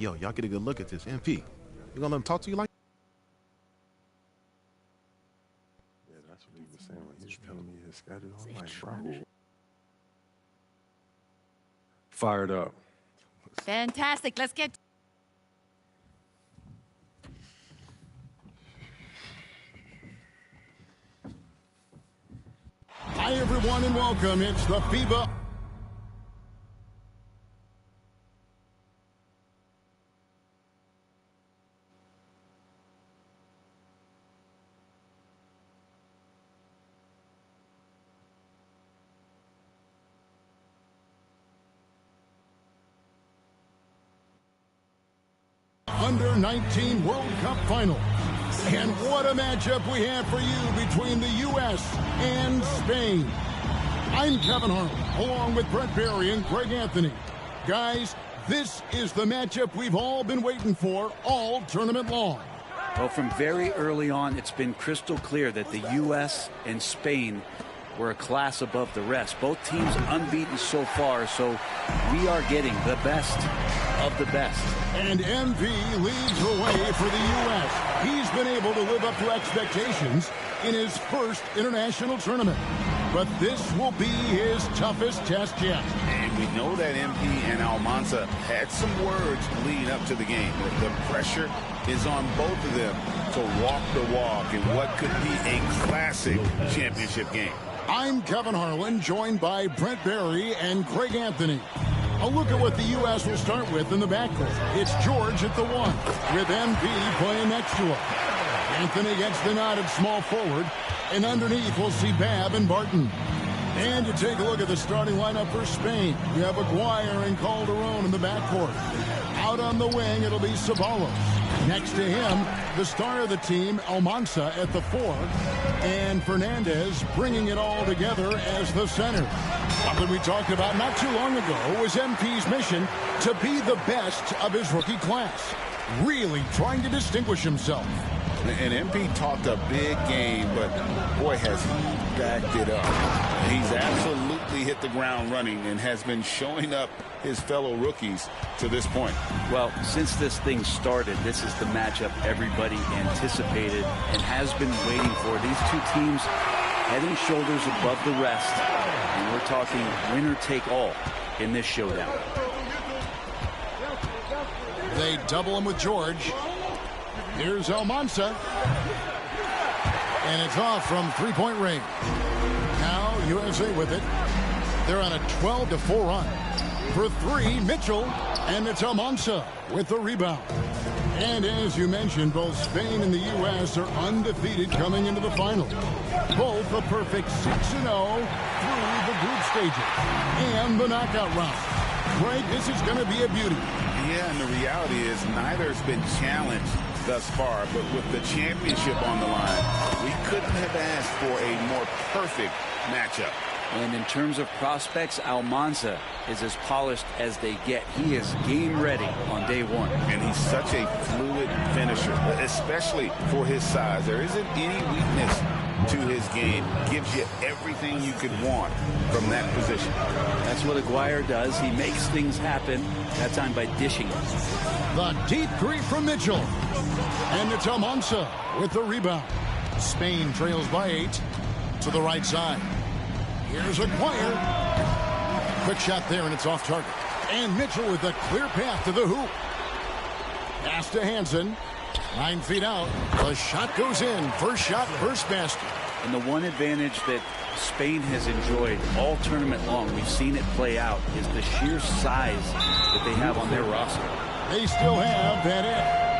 yo, y'all get a good look at this. MP, you gonna let him talk to you like? Yeah, that's what he was saying when he was telling me his schedule. I'm like, bro. Fired up. Fantastic. Let's get. Hi, everyone, and welcome. It's the FIBA. Under-19 World Cup Final. And what a matchup we have for you between the U.S. and Spain. I'm Kevin Harlan, along with Brett Barry and Greg Anthony. Guys, this is the matchup we've all been waiting for all tournament long. Well, from very early on, it's been crystal clear that the U.S. and Spain were a class above the rest. Both teams unbeaten so far, so we are getting the best of the best. And MP leads the way for the U.S. He's been able to live up to expectations in his first international tournament. But this will be his toughest test yet. And we know that MP and Almanza had some words leading up to the game. The pressure is on both of them to walk the walk in what could be a classic championship game. I'm Kevin Harlan, joined by Brett Barry and Craig Anthony. A look at what the U.S. will start with in the backcourt. It's George at the 1, with MP playing next to him. Anthony gets the nod at small forward, and underneath we'll see Babb and Barton. And you take a look at the starting lineup for Spain. We have Aguirre and Calderon in the backcourt. Out on the wing, it'll be Ceballos. Next to him, the star of the team, Almanza at the 4, and Fernandez bringing it all together as the center. Something we talked about not too long ago was MP's mission to be the best of his rookie class, really trying to distinguish himself. And MP talked a big game, but boy, has he backed it up. He's absolutely hit the ground running and has been showing up his fellow rookies to this point. Well, since this thing started, this is the matchup everybody anticipated and has been waiting for. These two teams head and shoulders above the rest, and we're talking winner take all in this showdown. They double him with George. Here's Almanza. And it's off from three-point range. Now USA with it. They're on a 12-4 run. For 3, Mitchell. And it's Almanza with the rebound. And as you mentioned, both Spain and the U.S. are undefeated coming into the final. Both a perfect 6-0 through the group stages and the knockout round. Greg, this is going to be a beauty. Yeah, and the reality is neither's been challenged thus far, but with the championship on the line, we couldn't have asked for a more perfect matchup. And in terms of prospects, Almanza is as polished as they get. He is game ready on day one. And he's such a fluid finisher, especially for his size. There isn't any weakness to his game. Gives you everything you could want from that position. That's what Aguirre does. He makes things happen, that time by dishing it. The deep three from Mitchell. And it's Almanza with the rebound. Spain trails by 8 to the right side. Here's Aguirre. Quick shot there, and it's off target. And Mitchell with a clear path to the hoop. Pass to Hansen. 9 feet out. The shot goes in. First shot, first basket. And the one advantage that Spain has enjoyed all tournament long, we've seen it play out, is the sheer size that they have on their roster. They still have that edge.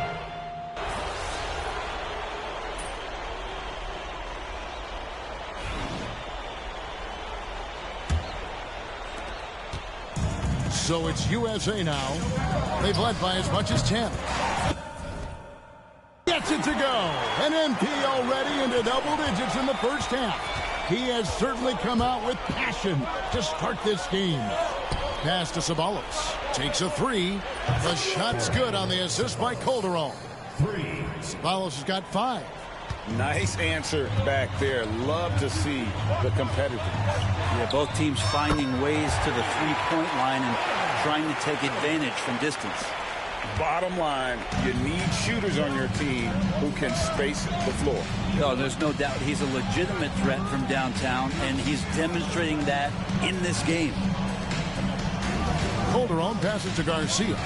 So it's USA now. They've led by as much as 10. Gets it to go. An MP already into double digits in the first half. He has certainly come out with passion to start this game. Pass to Ceballos. Takes a 3. The shot's good on the assist by Calderon. 3. Ceballos has got 5. Nice answer back there. Love to see the competitors. Yeah, both teams finding ways to the three-point line and trying to take advantage from distance. Bottom line, you need shooters on your team who can space the floor. No, there's no doubt he's a legitimate threat from downtown, and he's demonstrating that in this game. Calderon passes to Garcia.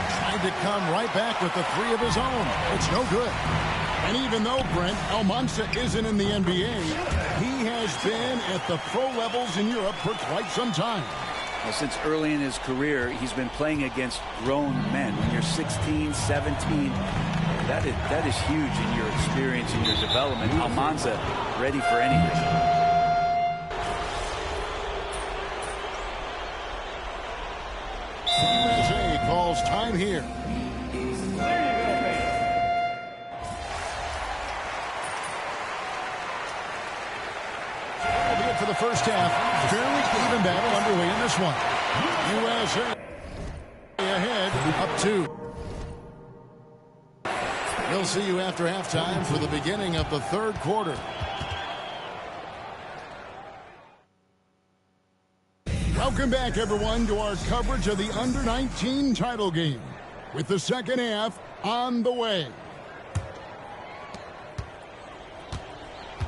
Trying to come right back with the three of his own. It's no good. And even though Brent Almanza isn't in the NBA, he has been at the pro levels in Europe for quite some time. Well, since early in his career, he's been playing against grown men. When you're 16, 17, that is huge in your experience and your development. Almanza ready for anything. USA calls time here. Albeit for the first half, fairly even battle underway in this one. USA ahead, up 2. We'll see you after halftime for the beginning of the third quarter. Welcome back, everyone, to our coverage of the Under-19 title game, with the second half on the way.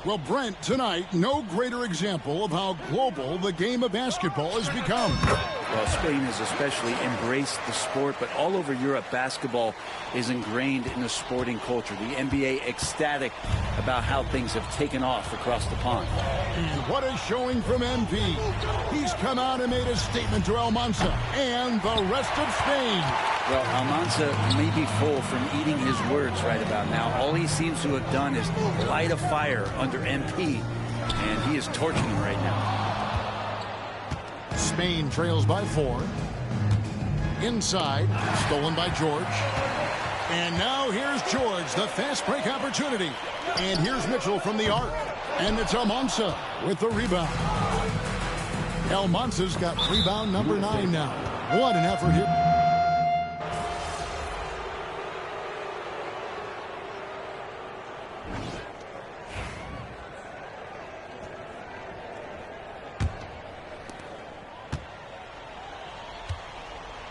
Well, Brent, tonight, no greater example of how global the game of basketball has become. Well, Spain has especially embraced the sport, but all over Europe, basketball is ingrained in the sporting culture. The NBA ecstatic about how things have taken off across the pond. And what a showing from MP. He's come out and made a statement to Almanza and the rest of Spain. Well, Almanza may be full from eating his words right about now. All he seems to have done is light a fire under MP, and he is torching him right now. Spain trails by 4. Inside, stolen by George. And now here's George, the fast break opportunity. And here's Mitchell from the arc. And it's Almanza with the rebound. Almanza's got rebound number 9 now. What an effort here.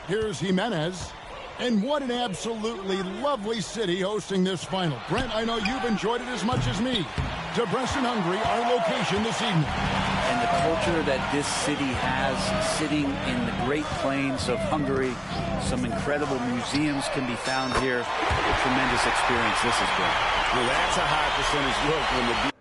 Here's Jimenez. And what an absolutely lovely city hosting this final. Brent, I know you've enjoyed it as much as me. Debrecen, Hungary, our location this evening. And the culture that this city has, sitting in the Great Plains of Hungary, some incredible museums can be found here. A tremendous experience this has been. Well, that's a high percentage look when the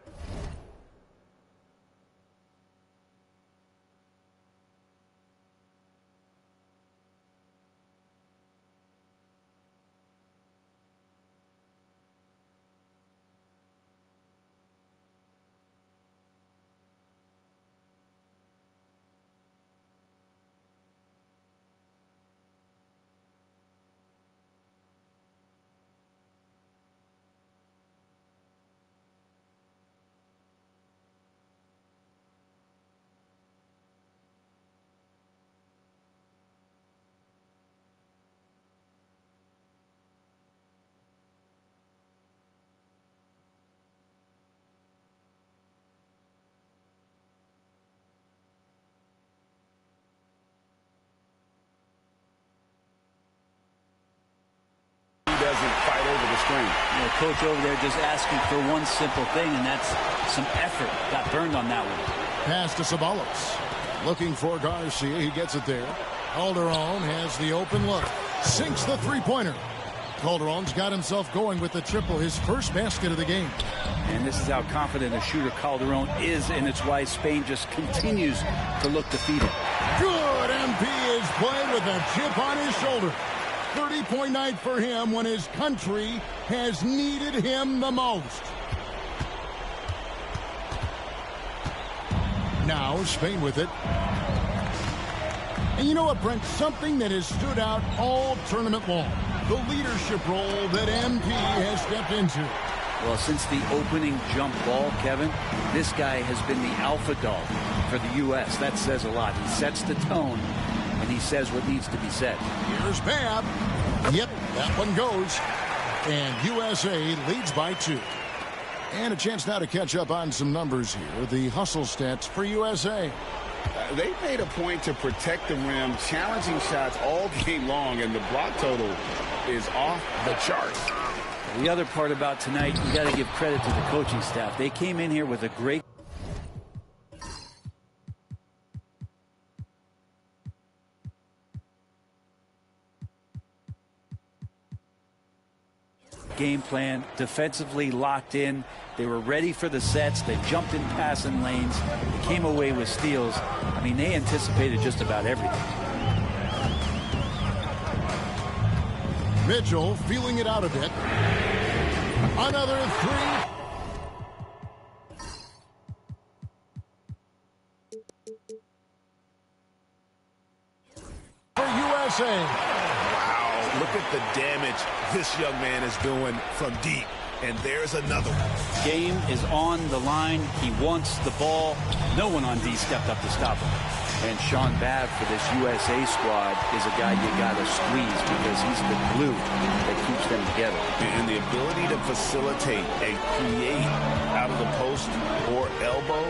doesn't fight over the screen. You know, coach over there just asking for one simple thing, and that's some effort. Got burned on that one. Pass to Sabalos. Looking for Garcia. He gets it there. Calderon has the open look. Sinks the three-pointer. Calderon's got himself going with the triple, his first basket of the game. And this is how confident a shooter Calderon is, and it's why Spain just continues to look defeated. Good. MP is played with a chip on his shoulder. 30-point night for him when his country has needed him the most. Now Spain with it. And you know what, Brent? Something that has stood out all tournament long. The leadership role that MP has stepped into. Well, since the opening jump ball, Kevin, this guy has been the alpha dog for the U.S. That says a lot. He sets the tone, and he says what needs to be said. Here's Babb. Yep, that one goes. And USA leads by 2. And a chance now to catch up on some numbers here. The hustle stats for USA. They made a point to protect the rim, challenging shots all game long, and the block total is off the charts. The other part about tonight, you got to give credit to the coaching staff. They came in here with a great game plan, defensively locked in. They were ready for the sets. They jumped in passing lanes. They came away with steals. I mean, they anticipated just about everything. Mitchell feeling it out a bit. Another three. For USA. Look at the damage this young man is doing from deep. And there's another one. Game is on the line. He wants the ball. No one on D stepped up to stop him. And Sean Babb for this USA squad is a guy you got to squeeze because he's the glue that keeps them together. And the ability to facilitate and create out of the post or elbow,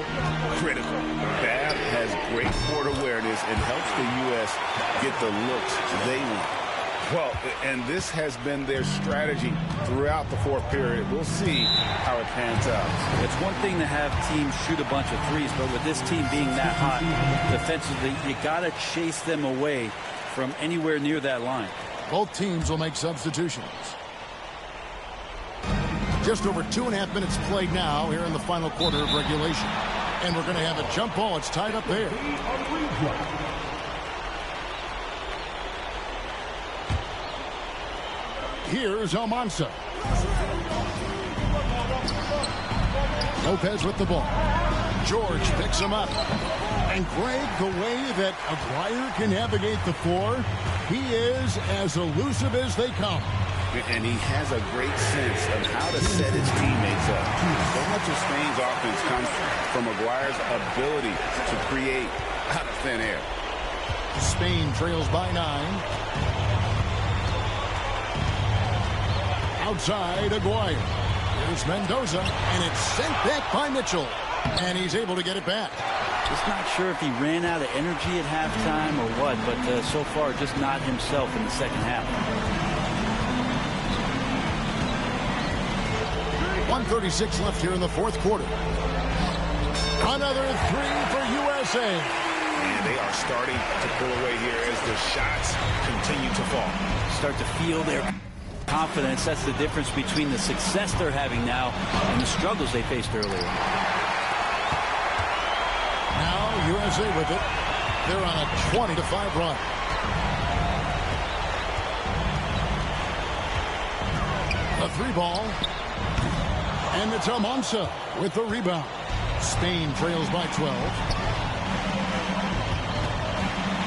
critical. Babb has great court awareness and helps the U.S. get the looks they want. Well, and this has been their strategy throughout the fourth period. We'll see how it pans out. It's one thing to have teams shoot a bunch of threes, but with this team being that hot defensively, you got to chase them away from anywhere near that line. Both teams will make substitutions. Just over 2.5 minutes played now here in the final quarter of regulation. And we're going to have a jump ball. It's tied up there. Here's Almanza. Lopez with the ball. George picks him up. And Greg, the way that Aguirre can navigate the floor, he is as elusive as they come. And he has a great sense of how to set his teammates up. So much of Spain's offense comes from Aguirre's ability to create out of thin air. Spain trails by 9. Outside Aguirre. Here's Mendoza, and it's sent back by Mitchell. And he's able to get it back. Just not sure if he ran out of energy at halftime or what, but so far just not himself in the second half. 1:36 left here in the fourth quarter. Another three for USA. And they are starting to pull away here as the shots continue to fall. Start to feel their confidence. That's the difference between the success they're having now and the struggles they faced earlier. Now USA with it. They're on a 20-5 run. A 3-ball. And it's Almanza with the rebound. Spain trails by 12.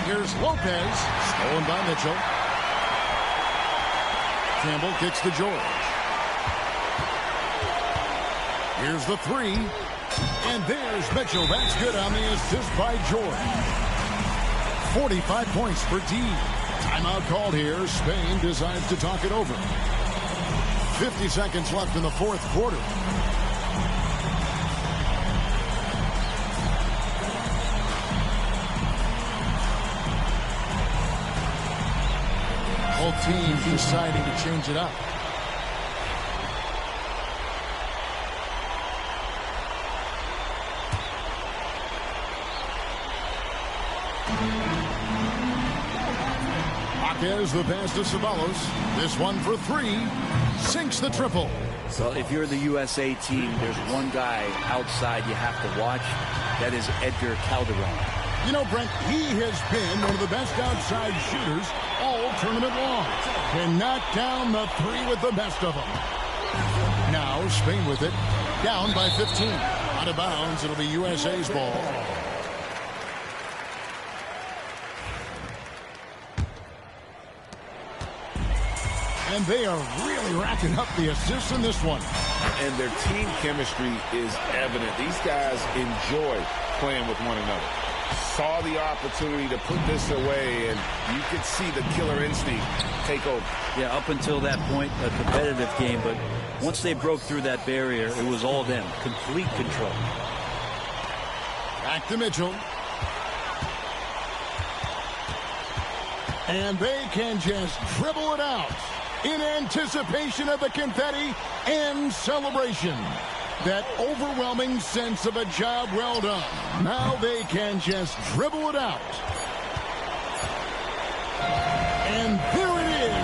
Here's Lopez. Stolen by Mitchell. Campbell kicks to George. Here's the 3. And there's Mitchell. That's good on the assist by George. 45 points for D. Timeout called here. Spain decides to talk it over. 50 seconds left in the fourth quarter. Both teams deciding to change it up. Marquez the pass to Ceballos. This one for 3. Sinks the triple. So if you're the USA team, there's one guy outside you have to watch. That is Edgar Calderon. You know, Brent, he has been one of the best outside shooters all tournament long. Can knock down the 3 with the best of them. Now Spain with it. Down by 15. Out of bounds. It'll be USA's ball. And they are really racking up the assists in this one. And their team chemistry is evident. These guys enjoy playing with one another. Saw the opportunity to put this away, and you could see the killer instinct take over. Yeah, up until that point, a competitive game, but once they broke through that barrier, it was all them. Complete control. Back to Mitchell. And they can just dribble it out in anticipation of the confetti and celebration. That overwhelming sense of a job well done. Now they can just dribble it out. And there it is.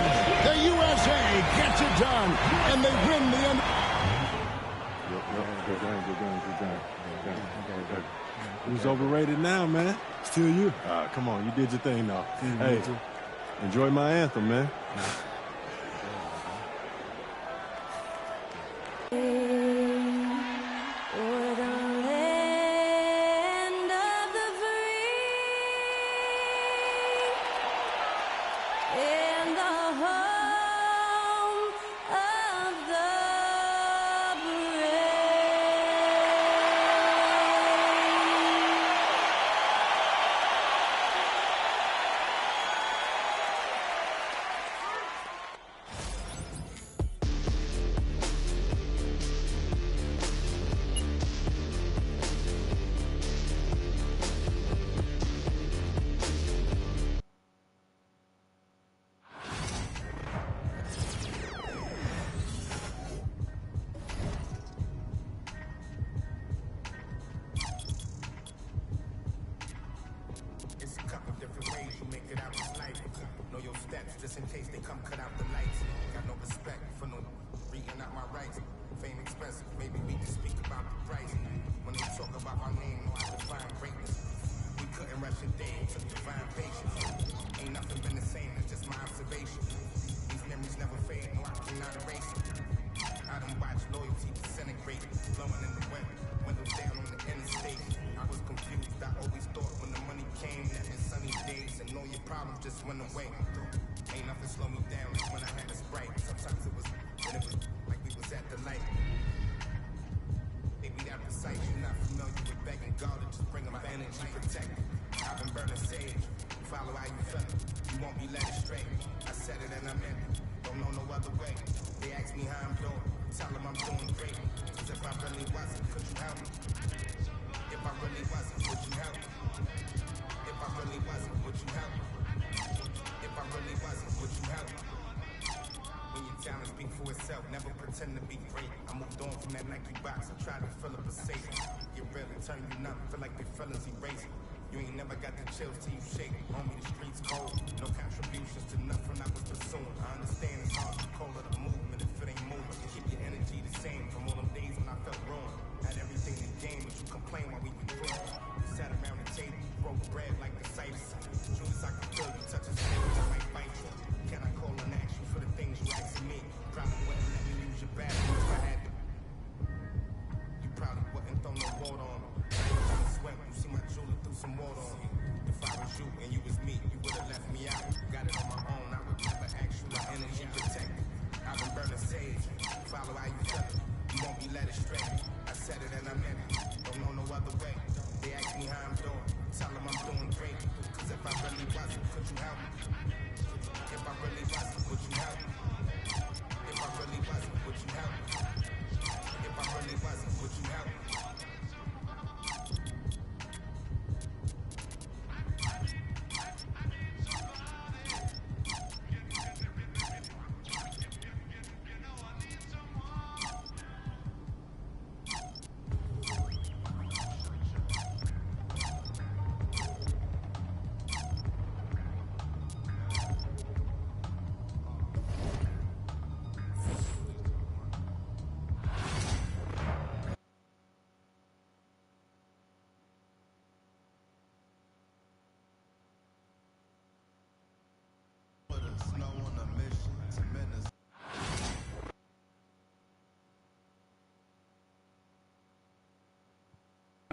The USA gets it done. And they win the end. Good game. Who's overrated now, man? Still you. Come on, you did your thing now. Hey, enjoy my anthem, man.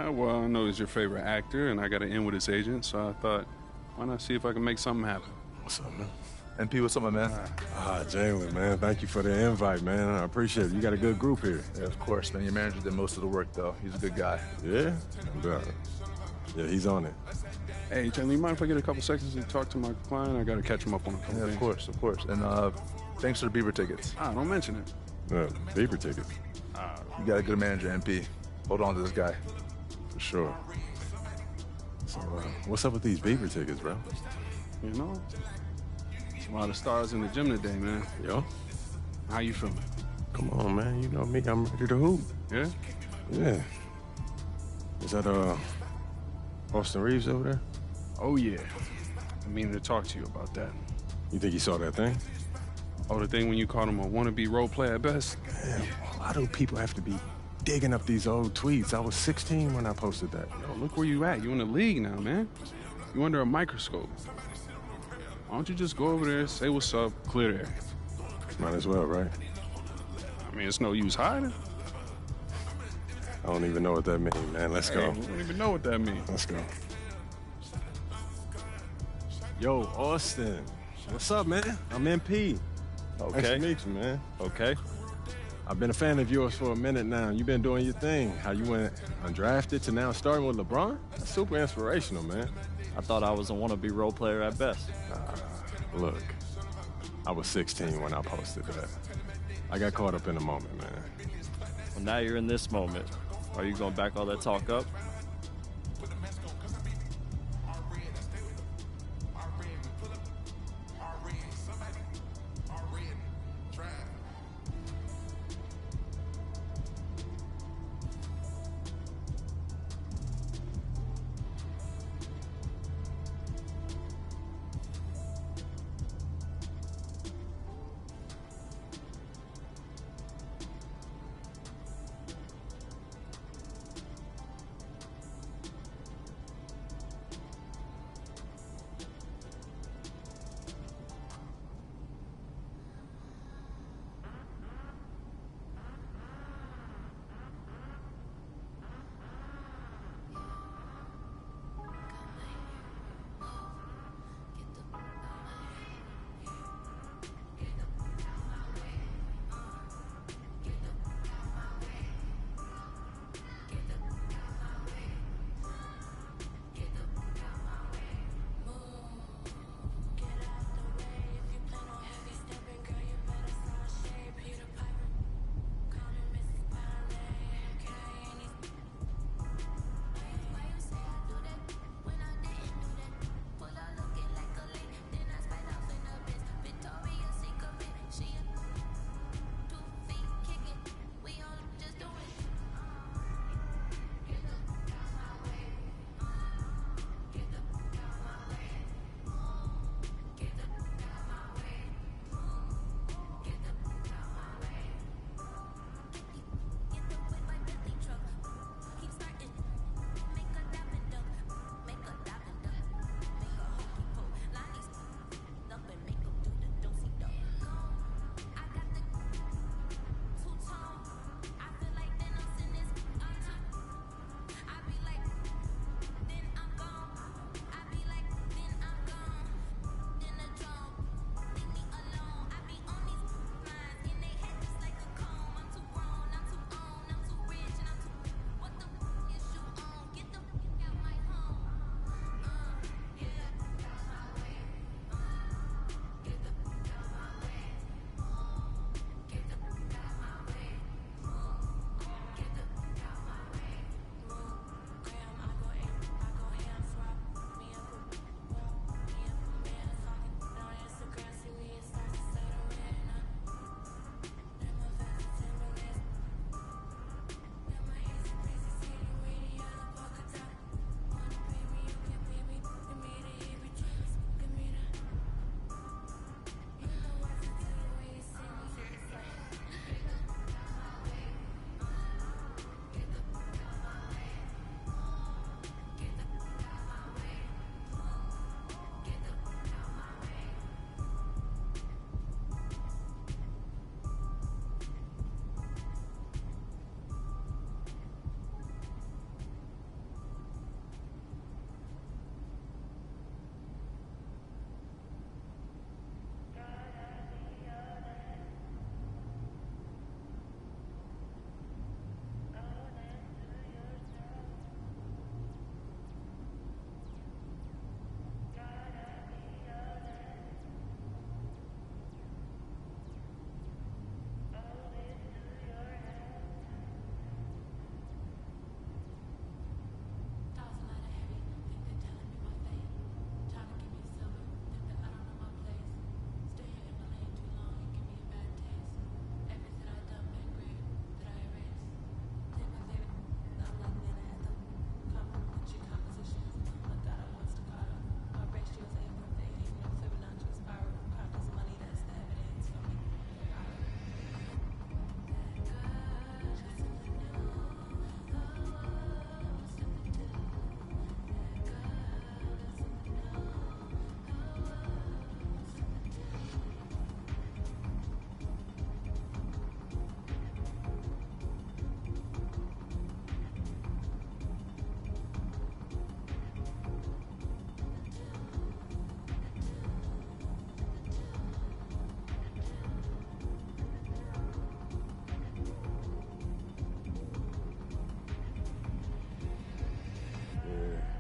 Well, I know he's your favorite actor, and I got to end with his agent, so I thought, why not see if I can make something happen? What's up, man? MP, what's up, my man? Jalen, man, thank you for the invite, man. I appreciate it. You got a good group here. Yeah, of course, man. Your manager did most of the work, though. He's a good guy. Yeah? Yeah, he's on it. Hey, Jalen, you mind if I get a couple seconds to talk to my client? I got to catch him up on a couple things. Of course. And thanks for the Bieber tickets. Don't mention it. Bieber tickets. You got a good manager, MP. Hold on to this guy. For sure. So, what's up with these Bieber tickets, bro? You know, A lot of stars in the gym today, man. Yo, How you feeling? come on, man. You know me. I'm ready to hoop. Yeah? Yeah. Is that, Austin Reeves over there? Oh, yeah. I mean to talk to you about that. You think he saw that thing? Oh, the thing when you called him a wannabe role player at best? Man, why do people have to be digging up these old tweets? I was 16 when I posted that. Yo, look where you at. You in the league now, man. You under a microscope. Why don't you just go over there, say what's up, clear the air? Might as well, right? I mean, it's no use hiding. I don't even know what that means, man. Let's go. I don't even know what that means. Let's go. Yo, Austin. What's up, man? I'm MP. Okay. Nice to meet you, man. Okay. I've been a fan of yours for a minute now. You've been doing your thing. How you went undrafted to now starting with LeBron? That's super inspirational, man. I thought I was a wannabe role player at best. Look, I was 16 when I posted that. I got caught up in the moment, man. Well, now you're in this moment. Are you going to back all that talk up?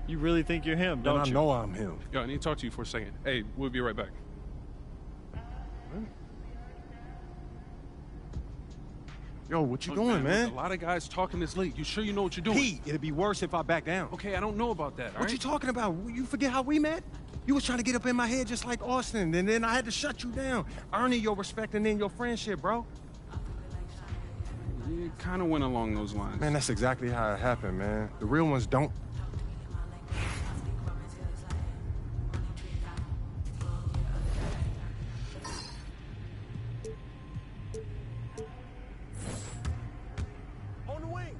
You really think you're him, And don't I you? know I'm him. Yo, I need to talk to you for a second. Hey, we'll be right back. Yo, what you Look, doing, man? look, a lot of guys talking this late. You sure you know what you're doing? Pete, it'd be worse if I back down. Okay, I don't know about that, all What right? you talking about? You forget how we met? You was trying to get up in my head just like Austin, and then I had to shut you down, earning your respect and then your friendship, bro. It kind of went along those lines. Man, that's exactly how it happened, man. The real ones don't. On the wing.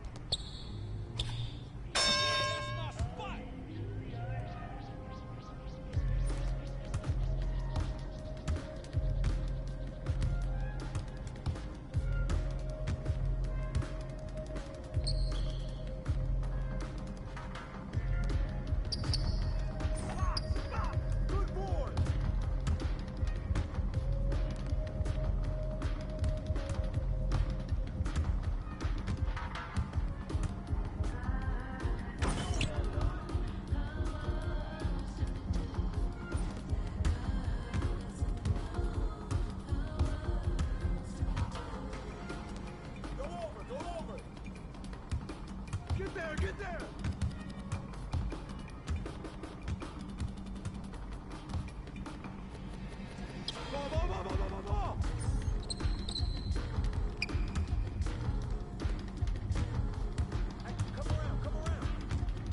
Get there! Ball! Hey, come around.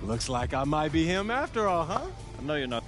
Looks like I might be him after all, huh? I know you're not.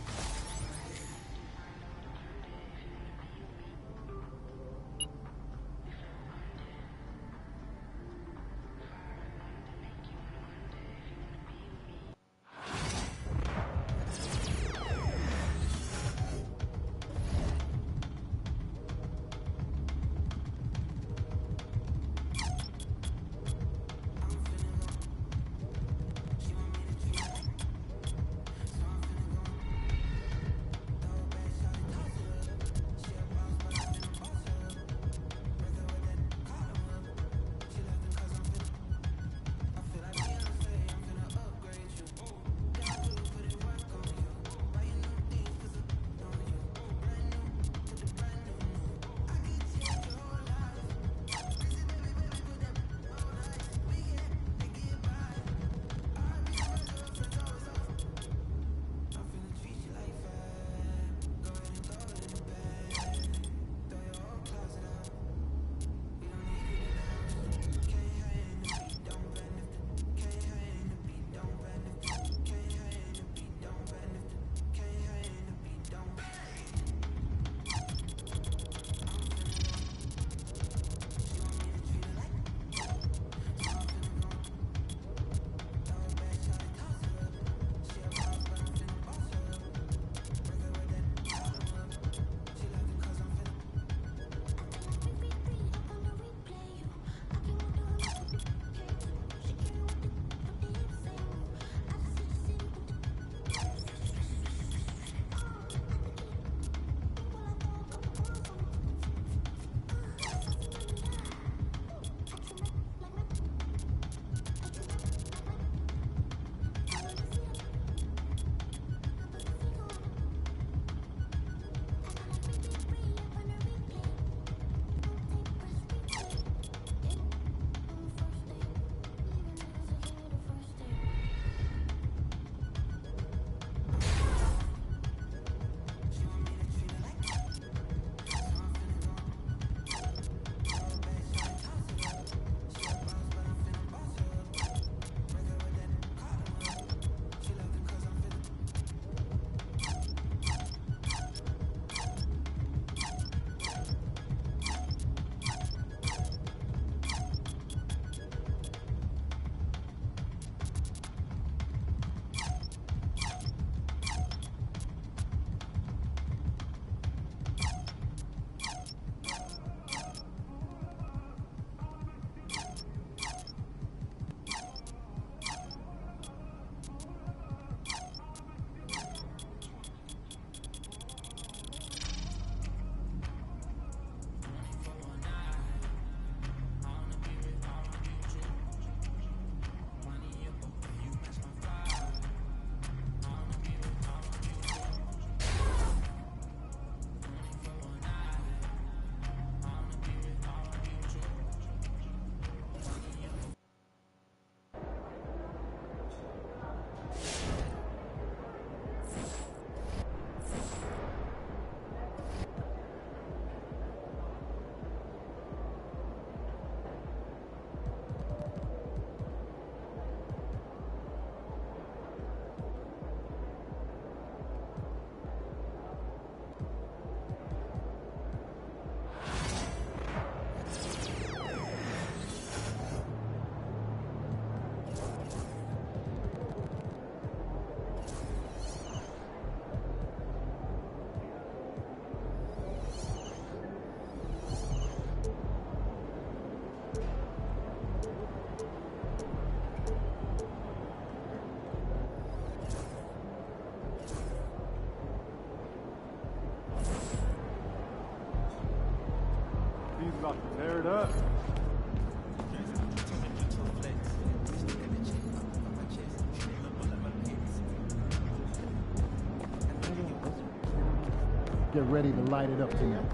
About to tear it up. Get ready to light it up tonight.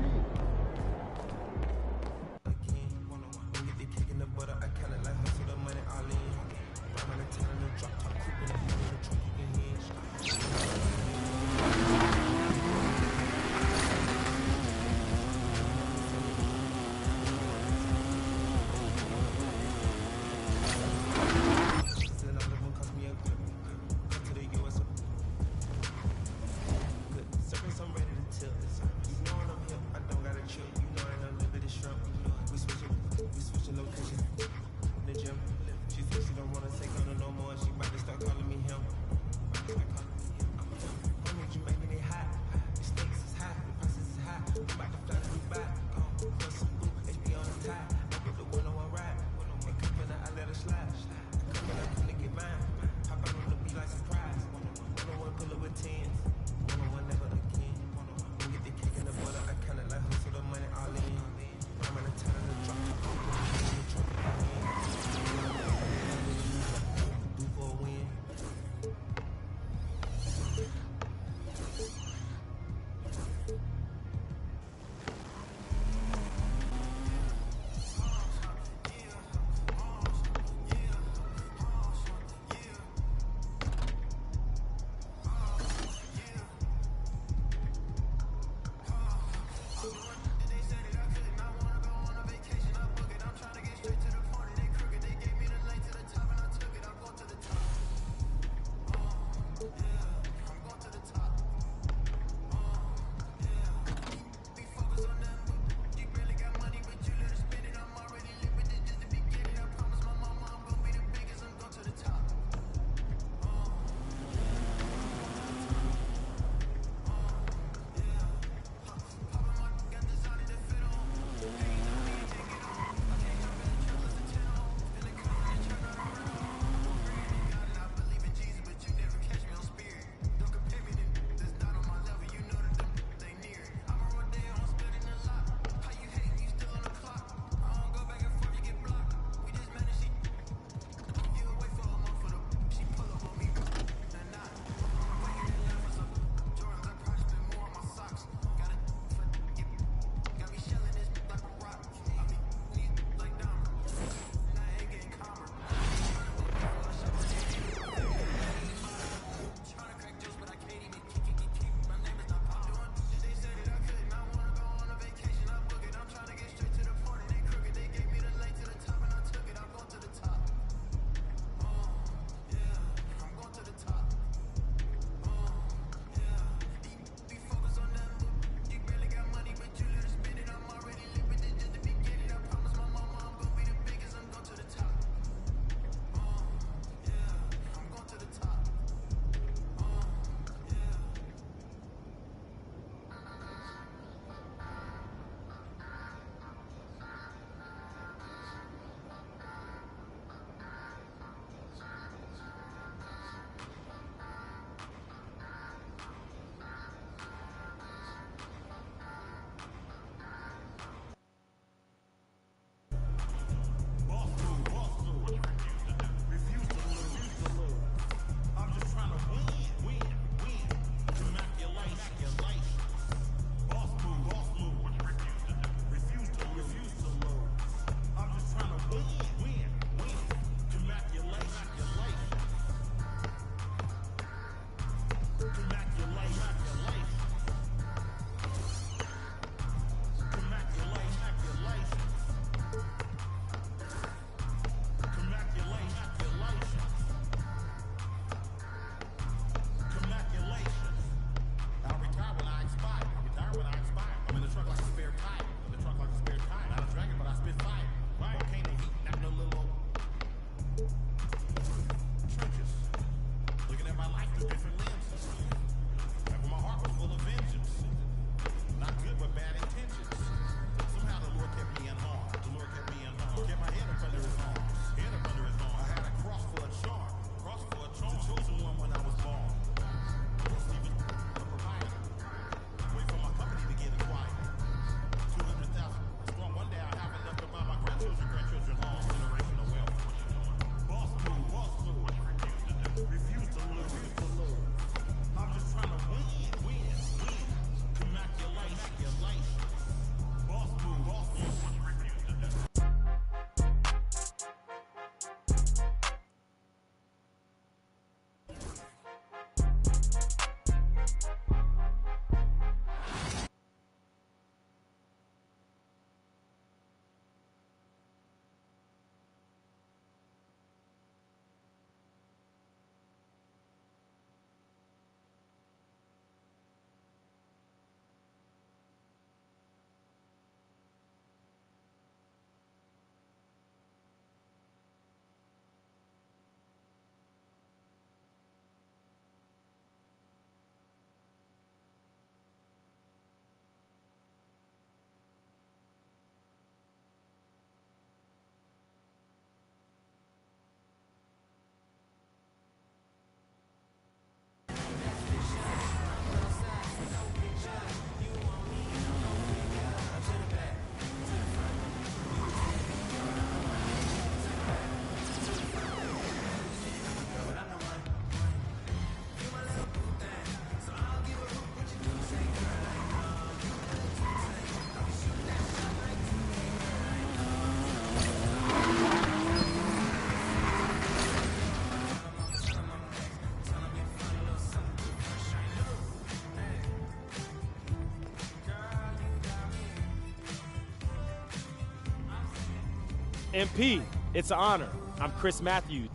MP, it's an honor. I'm Chris Matthews.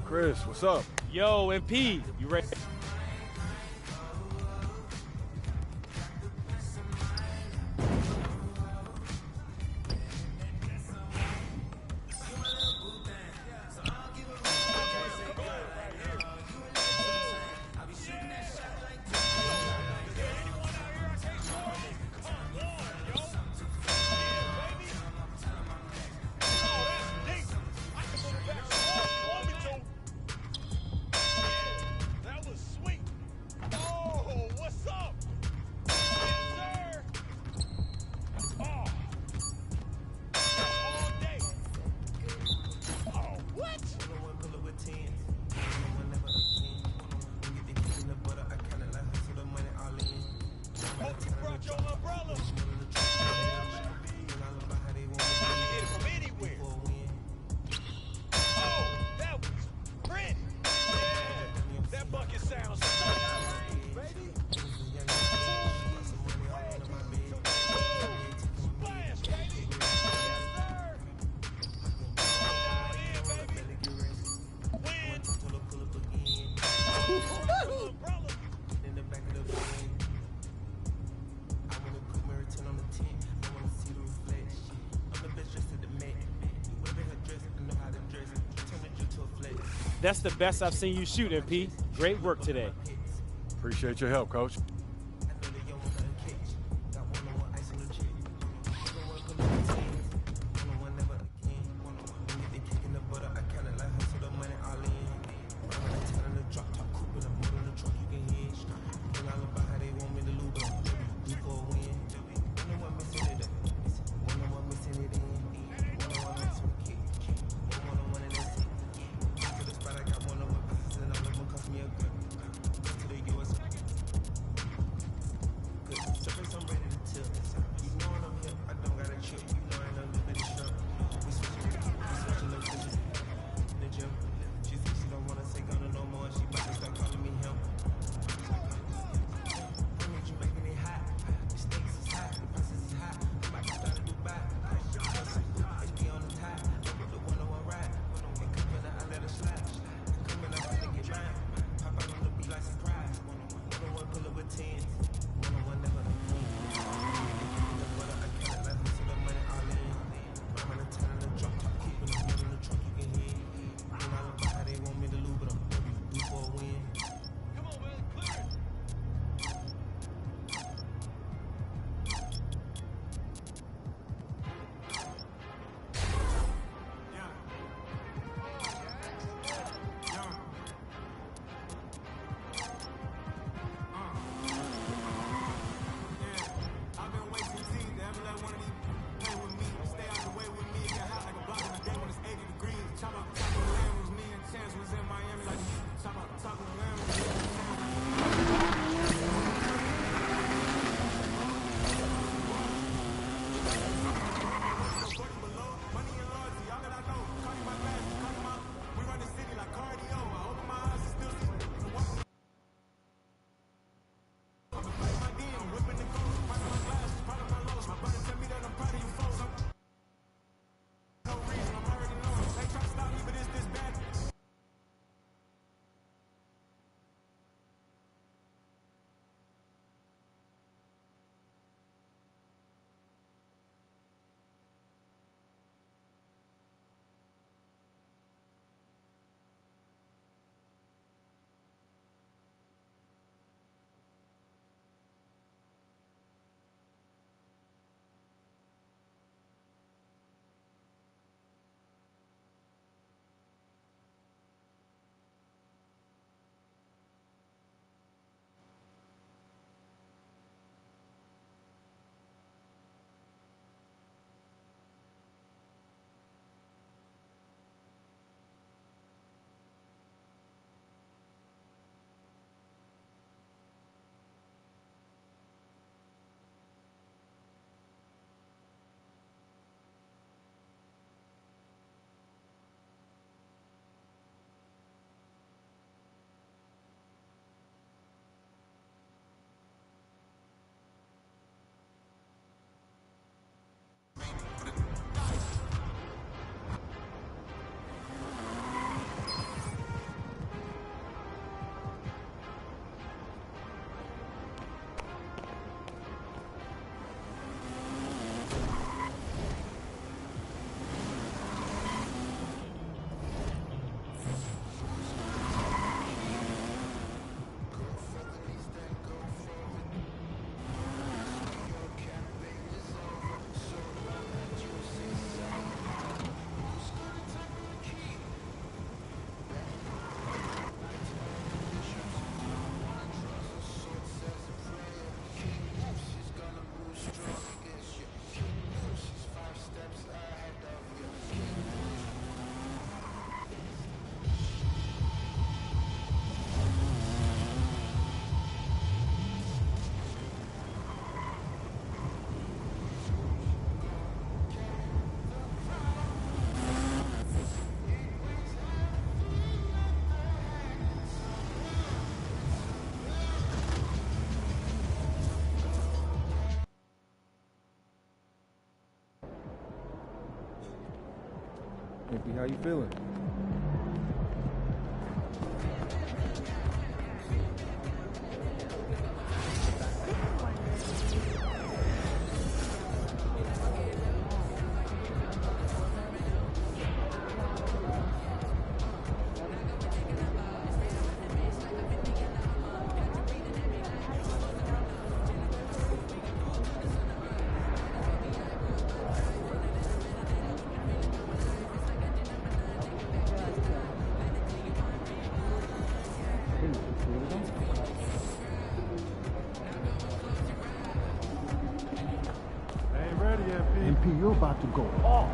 Chris, what's up? Yo, MP, you ready? That's the best I've seen you shoot, MP. Great work today. Appreciate your help, Coach. MP, how you feeling? MP, you're about to go off.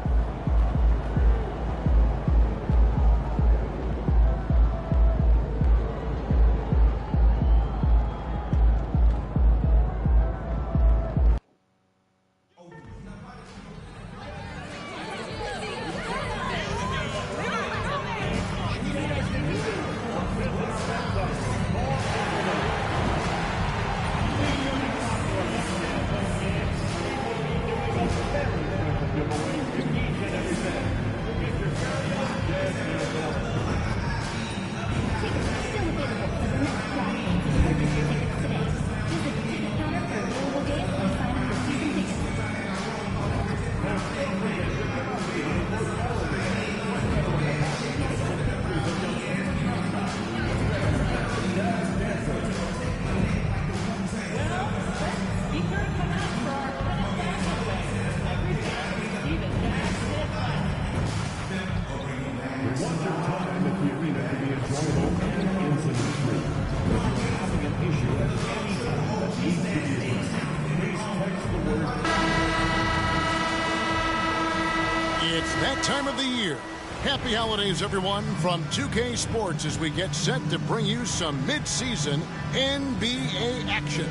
It's that time of the year. Happy holidays, everyone, from 2K Sports as we get set to bring you some mid-season NBA action.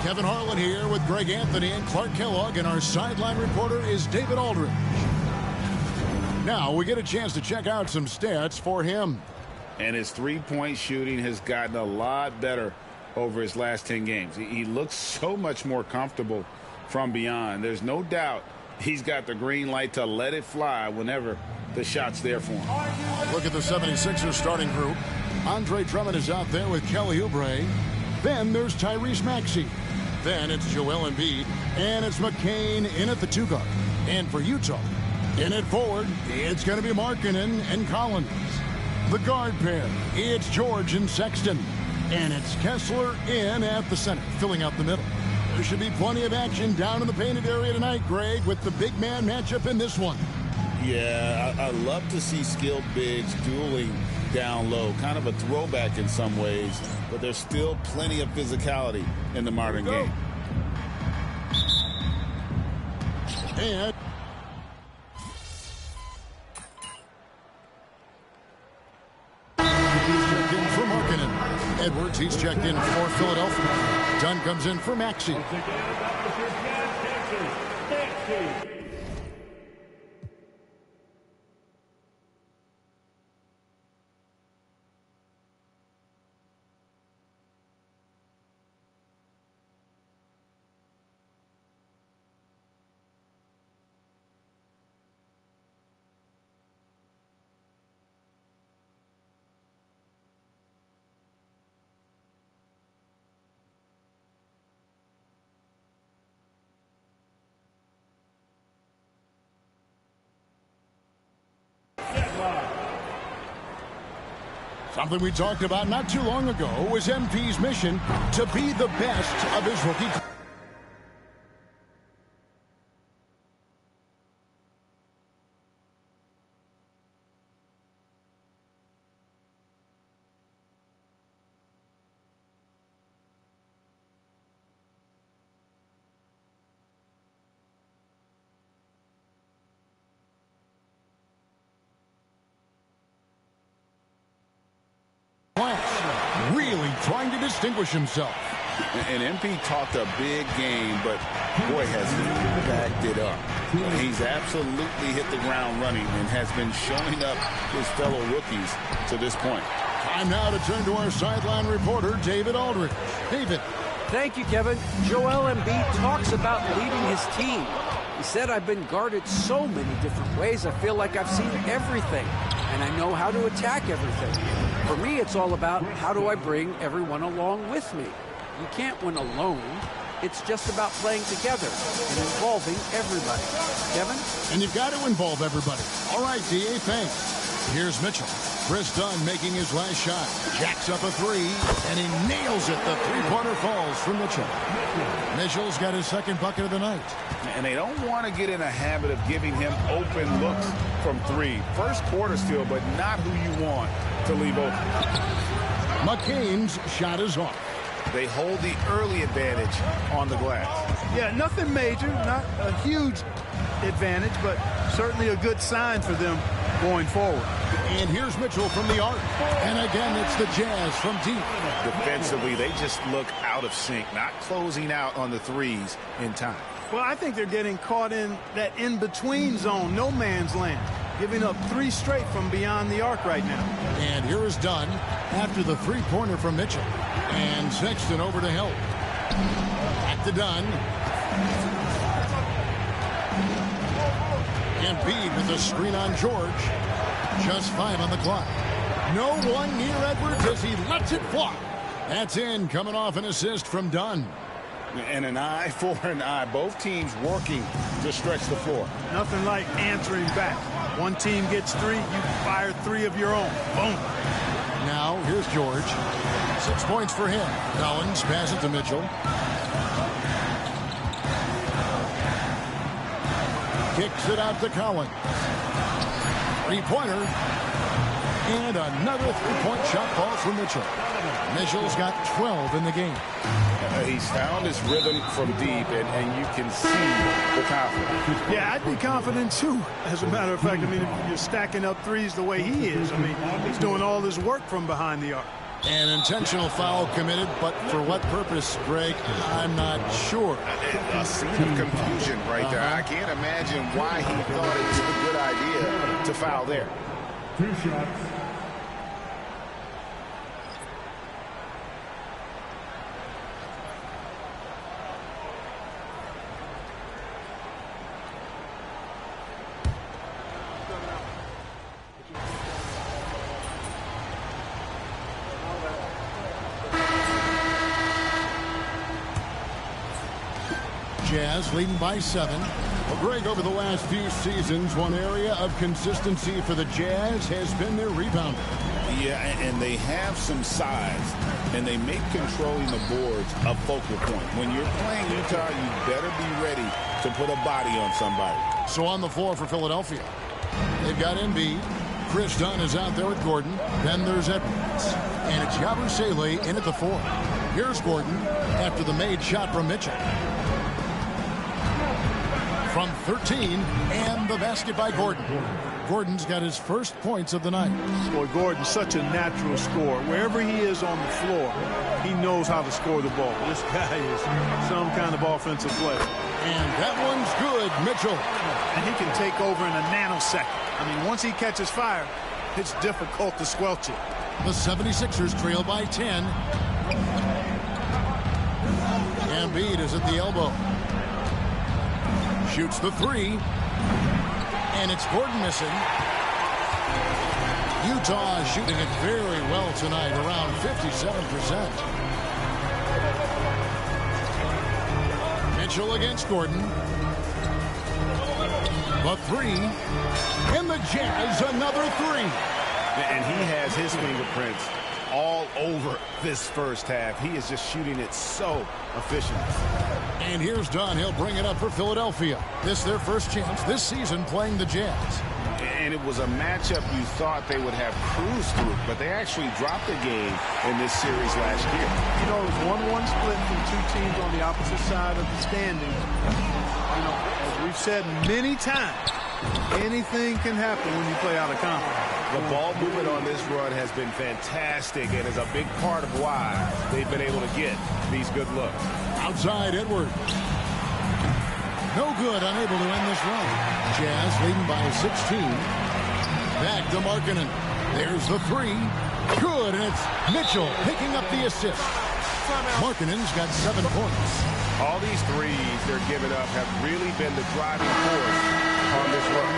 Kevin Harlan here with Greg Anthony and Clark Kellogg, and our sideline reporter is David Aldridge. Now we get a chance to check out some stats for him. And his three-point shooting has gotten a lot better over his last 10 games. He looks so much more comfortable from beyond. There's no doubt he's got the green light to let it fly whenever the shot's there for him. Look at the 76ers starting group. Andre Drummond is out there with Kelly Oubre. Then there's Tyrese Maxey. Then it's Joel Embiid. And it's McCain in at the two guard. And for Utah, in at forward, it's going to be Markkanen and Collins. The guard pair, it's George and Sexton. And it's Kessler in at the center, filling out the middle. There should be plenty of action down in the painted area tonight, Greg, with the big man matchup in this one. Yeah, I love to see skilled bigs dueling down low. Kind of a throwback in some ways, but there's still plenty of physicality in the modern game. And he's checked in for Markkanen. Edwards, he's checked in for Philadelphia. Dunn comes in for Maxey. Something we talked about not too long ago was MP's mission to be the best of his rookie. Really trying to distinguish himself. And MP talked a big game, but boy, has he backed it up. He's absolutely hit the ground running and has been showing up his fellow rookies to this point. Time now to turn to our sideline reporter, David Aldridge. David. Thank you, Kevin. Joel Embiid talks about leading his team. He said, "I've been guarded so many different ways. I feel like I've seen everything, and I know how to attack everything. For me, it's all about how do I bring everyone along with me. You can't win alone. It's just about playing together and involving everybody." Kevin? And you've got to involve everybody. All right, D.A., thanks. Here's Mitchell. Chris Dunn making his last shot. Jacks up a three, and he nails it. The three-pointer falls from Mitchell. Mitchell's got his second bucket of the night. And they don't want to get in a habit of giving him open looks from three. First quarter still, but not who you want to leave open. McCain's shot is off. They hold the early advantage on the glass. Yeah, nothing major, not a huge advantage, but certainly a good sign for them going forward. And here's Mitchell from the arc. And again, it's the Jazz from deep. Defensively, they just look out of sync, not closing out on the threes in time. Well, I think they're getting caught in that in-between zone, no man's land, giving up three straight from beyond the arc right now. And here is Dunn after the three-pointer from Mitchell. And Sexton over to help. Back to Dunn. Embiid with a screen on George. Just 5 on the clock. No one near Edwards as he lets it fly. That's in, coming off an assist from Dunn. And an eye for an eye. Both teams working to stretch the floor. Nothing like answering back. One team gets three, you fire three of your own. Boom. Now, here's George. 6 points for him. Collins pass it to Mitchell. Kicks it out to Collins. Three-pointer. And another three-point shot falls from Mitchell. Mitchell's got 12 in the game. He's found his rhythm from deep, and you can see the confidence. Yeah, I'd be confident, too. As a matter of fact, I mean, if you're stacking up threes the way he is, I mean, he's doing all his work from behind the arc. An intentional foul committed, but for what purpose, Greg, I'm not sure. A scene of confusion right there. I can't imagine why he thought it was a good idea to foul there. 2 shots. Jazz leading by 7. Well, Greg, over the last few seasons, one area of consistency for the Jazz has been their rebounding. Yeah, and they have some size, and they make controlling the boards a focal point. When you're playing Utah, you better be ready to put a body on somebody. So on the floor for Philadelphia, they've got Embiid. Chris Dunn is out there with Gordon. Then there's Edwards. And it's Yabusele in at the 4. Here's Gordon after the made shot from Mitchell. From 13, and the basket by Gordon. Gordon's got his first points of the night. Boy, Gordon's such a natural scorer. Wherever he is on the floor, he knows how to score the ball. This guy is some kind of offensive player. And that one's good, Mitchell. And he can take over in a nanosecond. I mean, once he catches fire, it's difficult to squelch it. The 76ers trail by 10. Embiid is at the elbow. Shoots the 3. And it's Gordon missing. Utah is shooting it very well tonight, around 57%. Mitchell against Gordon. The 3. And the Jazz, another 3. And he has his fingerprints all over this first half. He is just shooting it so efficient. And here's Dunn. He'll bring it up for Philadelphia. This is their first chance this season playing the Jazz. And it was a matchup you thought they would have cruised through, but they actually dropped the game in this series last year. You know, it was 1-1 split from 2 teams on the opposite side of the standings. You know, as we've said many times, anything can happen when you play out of conference. The ball movement on this run has been fantastic and is a big part of why they've been able to get these good looks. Outside Edwards. No good, unable to end this run. Jazz leading by 16. Back to Markkanen. There's the 3. Good, and it's Mitchell picking up the assist. Markkanen's got 7 points. All these threes they're giving up have really been the driving force on this run.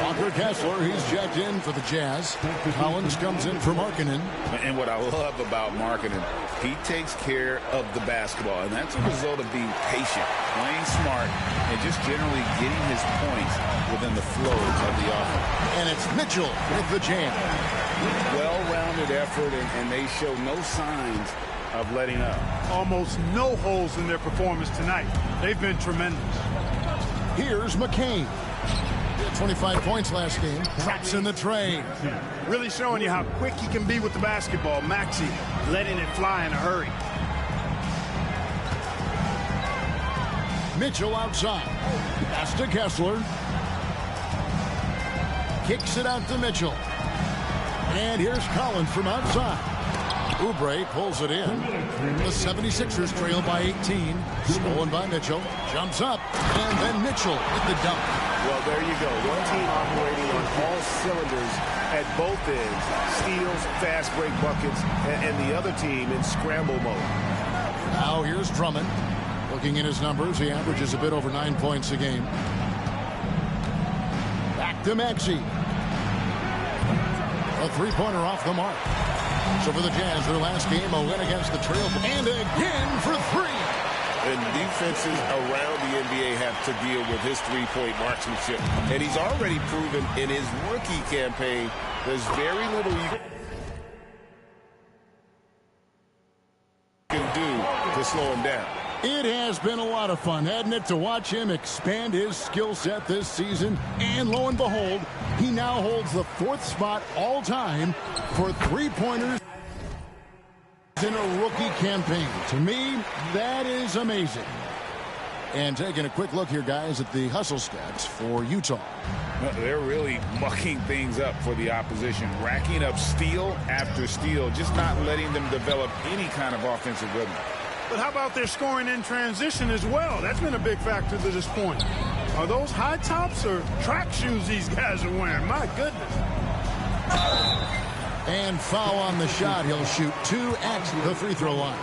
Walker Kessler, he's checked in for the Jazz. Collins comes in for Markkanen. And what I love about Markkanen, he takes care of the basketball, and that's a result of being patient, playing smart, and just generally getting his points within the flow of the offense. And it's Mitchell with the jam. Well-rounded effort, and they show no signs of letting up. Almost no holes in their performance tonight. They've been tremendous. Here's McCain. He had 25 points last game. Drops in the tray. Really showing you how quick he can be with the basketball. Maxey letting it fly in a hurry. Mitchell outside. Pass to Kessler. Kicks it out to Mitchell. And here's Collins from outside. Oubre pulls it in. The 76ers trail by 18. Stolen by Mitchell. Jumps up. And then Mitchell with the dunk. Well, there you go. One team operating on all cylinders at both ends. Steals, fast break buckets, and the other team in scramble mode. Now here's Drummond. Looking at his numbers, he averages a bit over 9 points a game. Back to Maxey. A three-pointer off the mark. So for the Jazz, their last game, a win against the Trail. And again for three. And defenses around the NBA have to deal with his three-point marksmanship. And he's already proven in his rookie campaign there's very little you can do to slow him down. It has been a lot of fun, hasn't it, to watch him expand his skill set this season. And lo and behold, he now holds the 4th spot all-time for three-pointers in a rookie campaign. To me, that is amazing. And taking a quick look here, guys, at the hustle stats for Utah. They're really mucking things up for the opposition, racking up steal after steal, just not letting them develop any kind of offensive rhythm. But how about their scoring in transition as well? That's been a big factor to this point. Are those high tops or track shoes these guys are wearing? My goodness. And foul on the shot. He'll shoot 2 at the free throw line.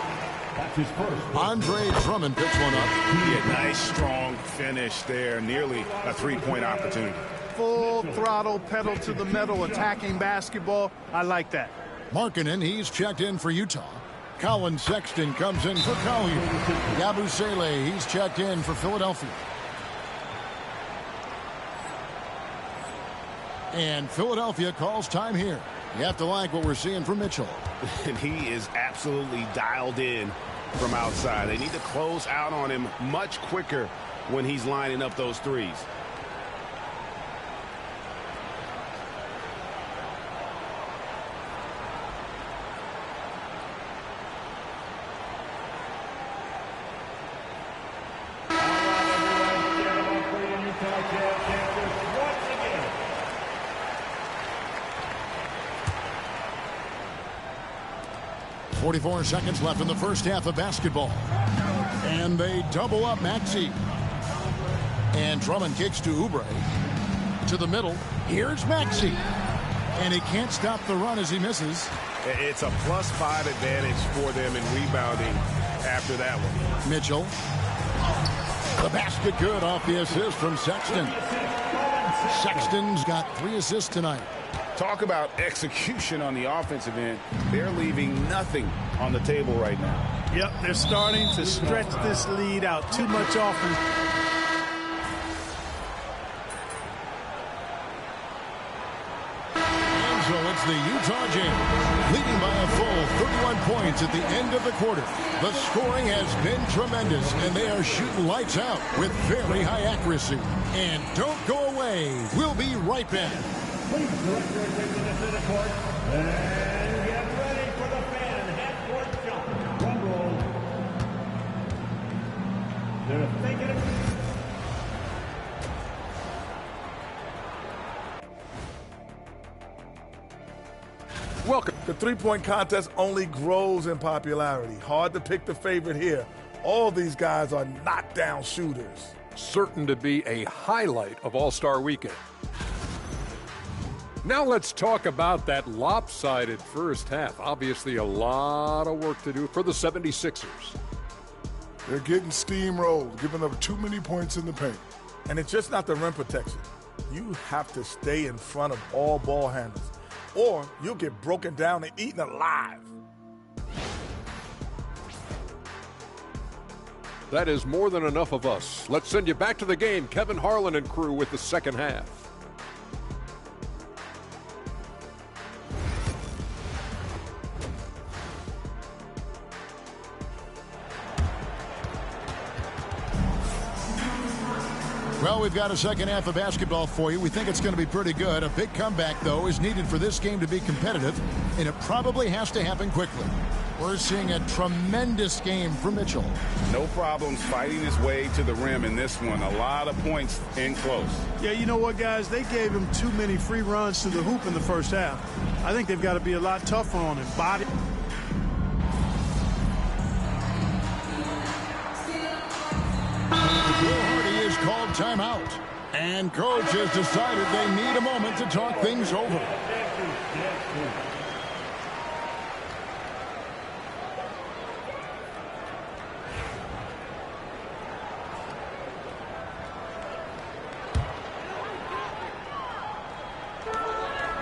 Andre Drummond picks one up. Yeah, nice, strong finish there. Nearly a three-point opportunity. Full throttle, pedal to the metal, attacking basketball. I like that. Markkanen, he's checked in for Utah. Colin Sexton comes in for Collier. Yabusele, he's checked in for Philadelphia. And Philadelphia calls time here. You have to like what we're seeing from Mitchell. And he is absolutely dialed in from outside. They need to close out on him much quicker when he's lining up those threes. .44 seconds left in the first half of basketball. And they double up Maxey. And Drummond kicks to Oubre. To the middle. Here's Maxey. And he can't stop the run as he misses. It's a +5 advantage for them in rebounding after that one. Mitchell. The basket good off the assist from Sexton. Sexton's got 3 assists tonight. Talk about execution on the offensive end. They're leaving nothing on the table right now. Yep, they're starting to stretch this lead out. Too much offense. And so it's the Utah Jazz leading by a full 31 points at the end of the quarter. The scoring has been tremendous, and they are shooting lights out with very high accuracy. And don't go away. We'll be right back. Please direct your attention to center court and get ready for the fan half-court jump. Drum roll. They're thinking it. Welcome. The three-point contest only grows in popularity. Hard to pick the favorite here. All these guys are knockdown shooters. Certain to be a highlight of All-Star Weekend. Now let's talk about that lopsided first half. Obviously a lot of work to do for the 76ers. They're getting steamrolled, giving up too many points in the paint. And it's just not the rim protection. You have to stay in front of all ball handlers, or you'll get broken down and eaten alive. That is more than enough of us. Let's send you back to the game. Kevin Harlan and crew with the second half. Well, we've got a second half of basketball for you. We think it's going to be pretty good. A big comeback, though, is needed for this game to be competitive, and it probably has to happen quickly. We're seeing a tremendous game from Mitchell. No problems fighting his way to the rim in this one. A lot of points in close. Yeah, you know what, guys? They gave him too many free runs to the hoop in the first half. I think they've got to be a lot tougher on him. Body. Hardy is called timeout, and coach has decided they need a moment to talk things over.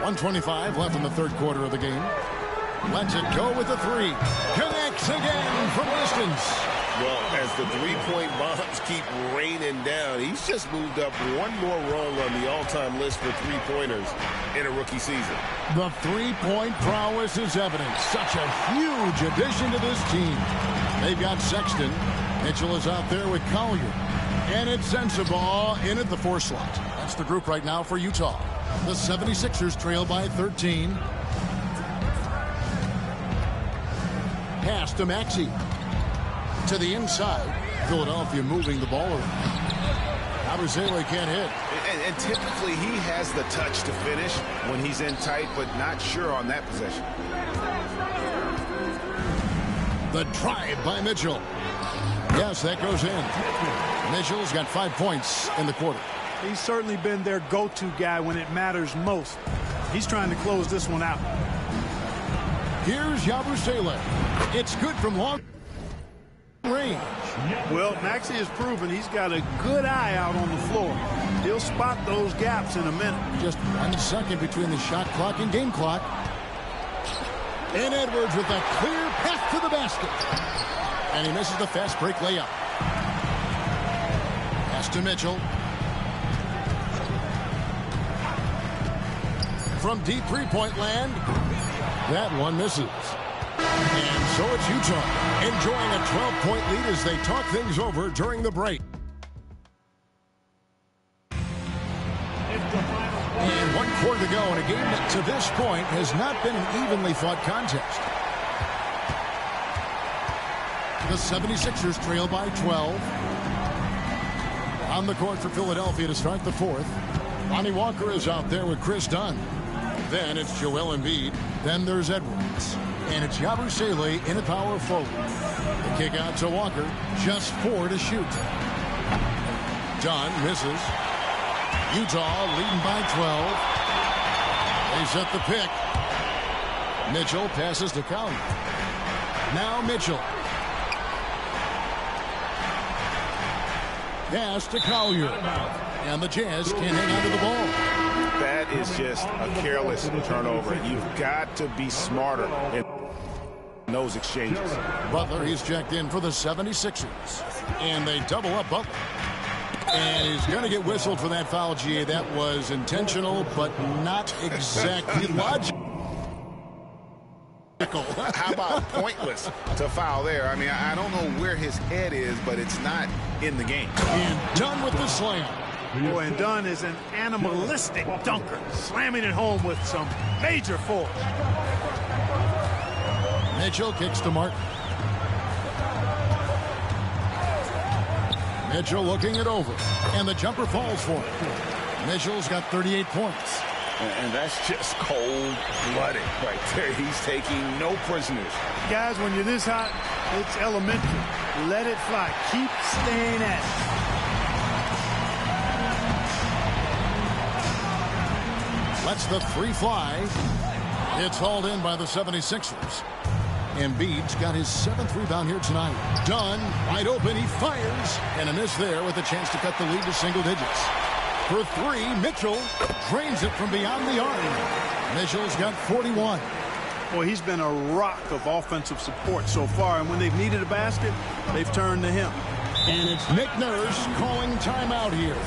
.125 left in the third quarter of the game. Lets it go with a three. Connects again from distance. Well, as the three-point bombs keep raining down, he's just moved up one more rung on the all-time list for three-pointers in a rookie season. The three-point prowess is evident. Such a huge addition to this team. They've got Sexton. Mitchell is out there with Collier. And it's Sensabaugh in at the 4 slot. That's the group right now for Utah. The 76ers trail by 13. Pass to Maxey. To the inside. Philadelphia moving the ball around. Abusele can't hit. And typically he has the touch to finish when he's in tight, but not sure on that possession. The drive by Mitchell. Yes, that goes in. Mitchell's got 5 points in the quarter. He's certainly been their go-to guy when it matters most. He's trying to close this one out. Here's Yabusele. It's good from long range. Well, Maxey has proven he's got a good eye out on the floor. He'll spot those gaps in a minute. Just 1 second between the shot clock and game clock. And Edwards with a clear path to the basket. And he misses the fast break layup. Pass to Mitchell. From deep three-point land, that one misses. And so it's Utah enjoying a 12-point lead as they talk things over during the break. And 1 quarter to go in a game that to this point has not been an evenly fought contest. The 76ers trail by 12. On the court for Philadelphia to start the fourth. Lonnie Walker is out there with Chris Dunn. Then it's Joel Embiid. Then there's Edwards. And it's Yabusele in a power forward. The kick out to Walker. Just 4 to shoot. Dunn misses. Utah leading by 12. They set the pick. Mitchell passes to Collier. Now Mitchell. Pass to Collier. And the Jazz can't hang on to the ball. That is just a careless turnover. You've got to be smarter in those exchanges. Butler, he's checked in for the 76ers. And they double up Butler. And he's going to get whistled for that foul, GA. That was intentional, but not exactly logical. How about pointless to foul there? I mean, I don't know where his head is, but it's not in the game. And Dunn with the slam. Boy, and Dunn is an animalistic dunker, slamming it home with some major force. Mitchell kicks to Martin. Mitchell looking it over, and the jumper falls for him. Mitchell's got 38 points. And that's just cold-blooded right there. He's taking no prisoners. Guys, when you're this hot, it's elementary. Let it fly. Keep staying at it. Lets the 3 fly. It's hauled in by the 76ers. Embiid's got his 7th rebound here tonight. Dunn, wide open, he fires. And a miss there with a chance to cut the lead to single digits. For 3, Mitchell drains it from beyond the arc. Mitchell's got 41. Boy, he's been a rock of offensive support so far, and when they've needed a basket, they've turned to him. And it's Nick Nurse calling timeout here.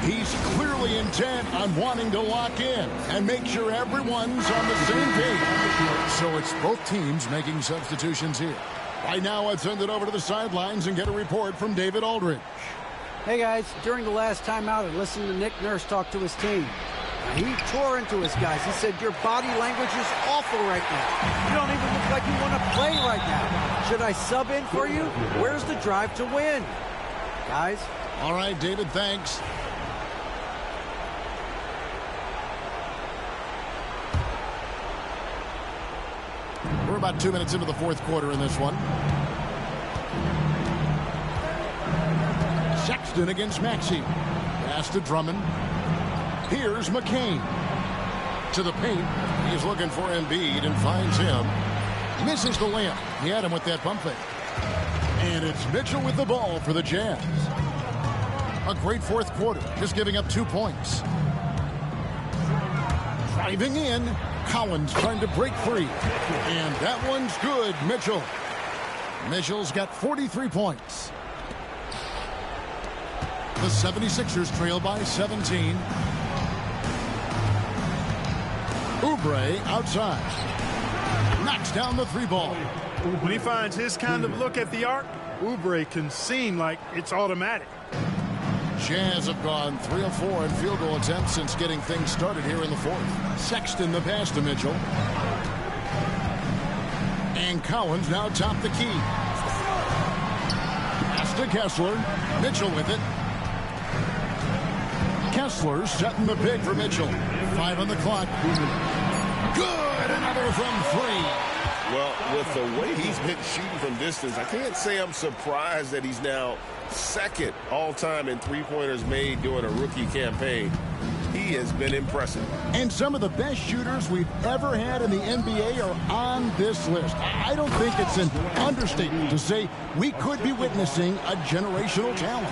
He's clearly intent on wanting to lock in and make sure everyone's on the same page. So it's both teams making substitutions here. Right now, I'd send it over to the sidelines and get a report from David Aldridge. Hey, guys, during the last timeout, I listened to Nick Nurse talk to his team. He tore into his guys. He said, your body language is awful right now. You don't even look like you want to play right now. Should I sub in for you? Where's the drive to win? Guys? All right, David, thanks. We're about 2 minutes into the 4th quarter in this one. Sexton against Maxey. Pass to Drummond. Here's McCain. To the paint. He's looking for Embiid and finds him. Misses the layup. He had him with that pump fake. And it's Mitchell with the ball for the Jazz. A great 4th quarter. Just giving up 2 points. Driving in. Collins trying to break free. And that one's good. Mitchell. Mitchell's got 43 points. The 76ers trail by 17. Oubre outside. Knocks down the 3 ball. When he finds his kind of look at the arc, Oubre can seem like it's automatic. Jazz have gone 3 of 4 in field goal attempts since getting things started here in the 4th. Sexton the pass to Mitchell. And Collins now top the key. Pass to Kessler. Mitchell with it. Kessler setting the pick for Mitchell. 5 on the clock. Good! Another from 3. Well, with the way he's been shooting from distance, I can't say I'm surprised that he's now 2nd all-time in three-pointers made during a rookie campaign. He has been impressive. And some of the best shooters we've ever had in the NBA are on this list. I don't think it's an understatement to say we could be witnessing a generational talent.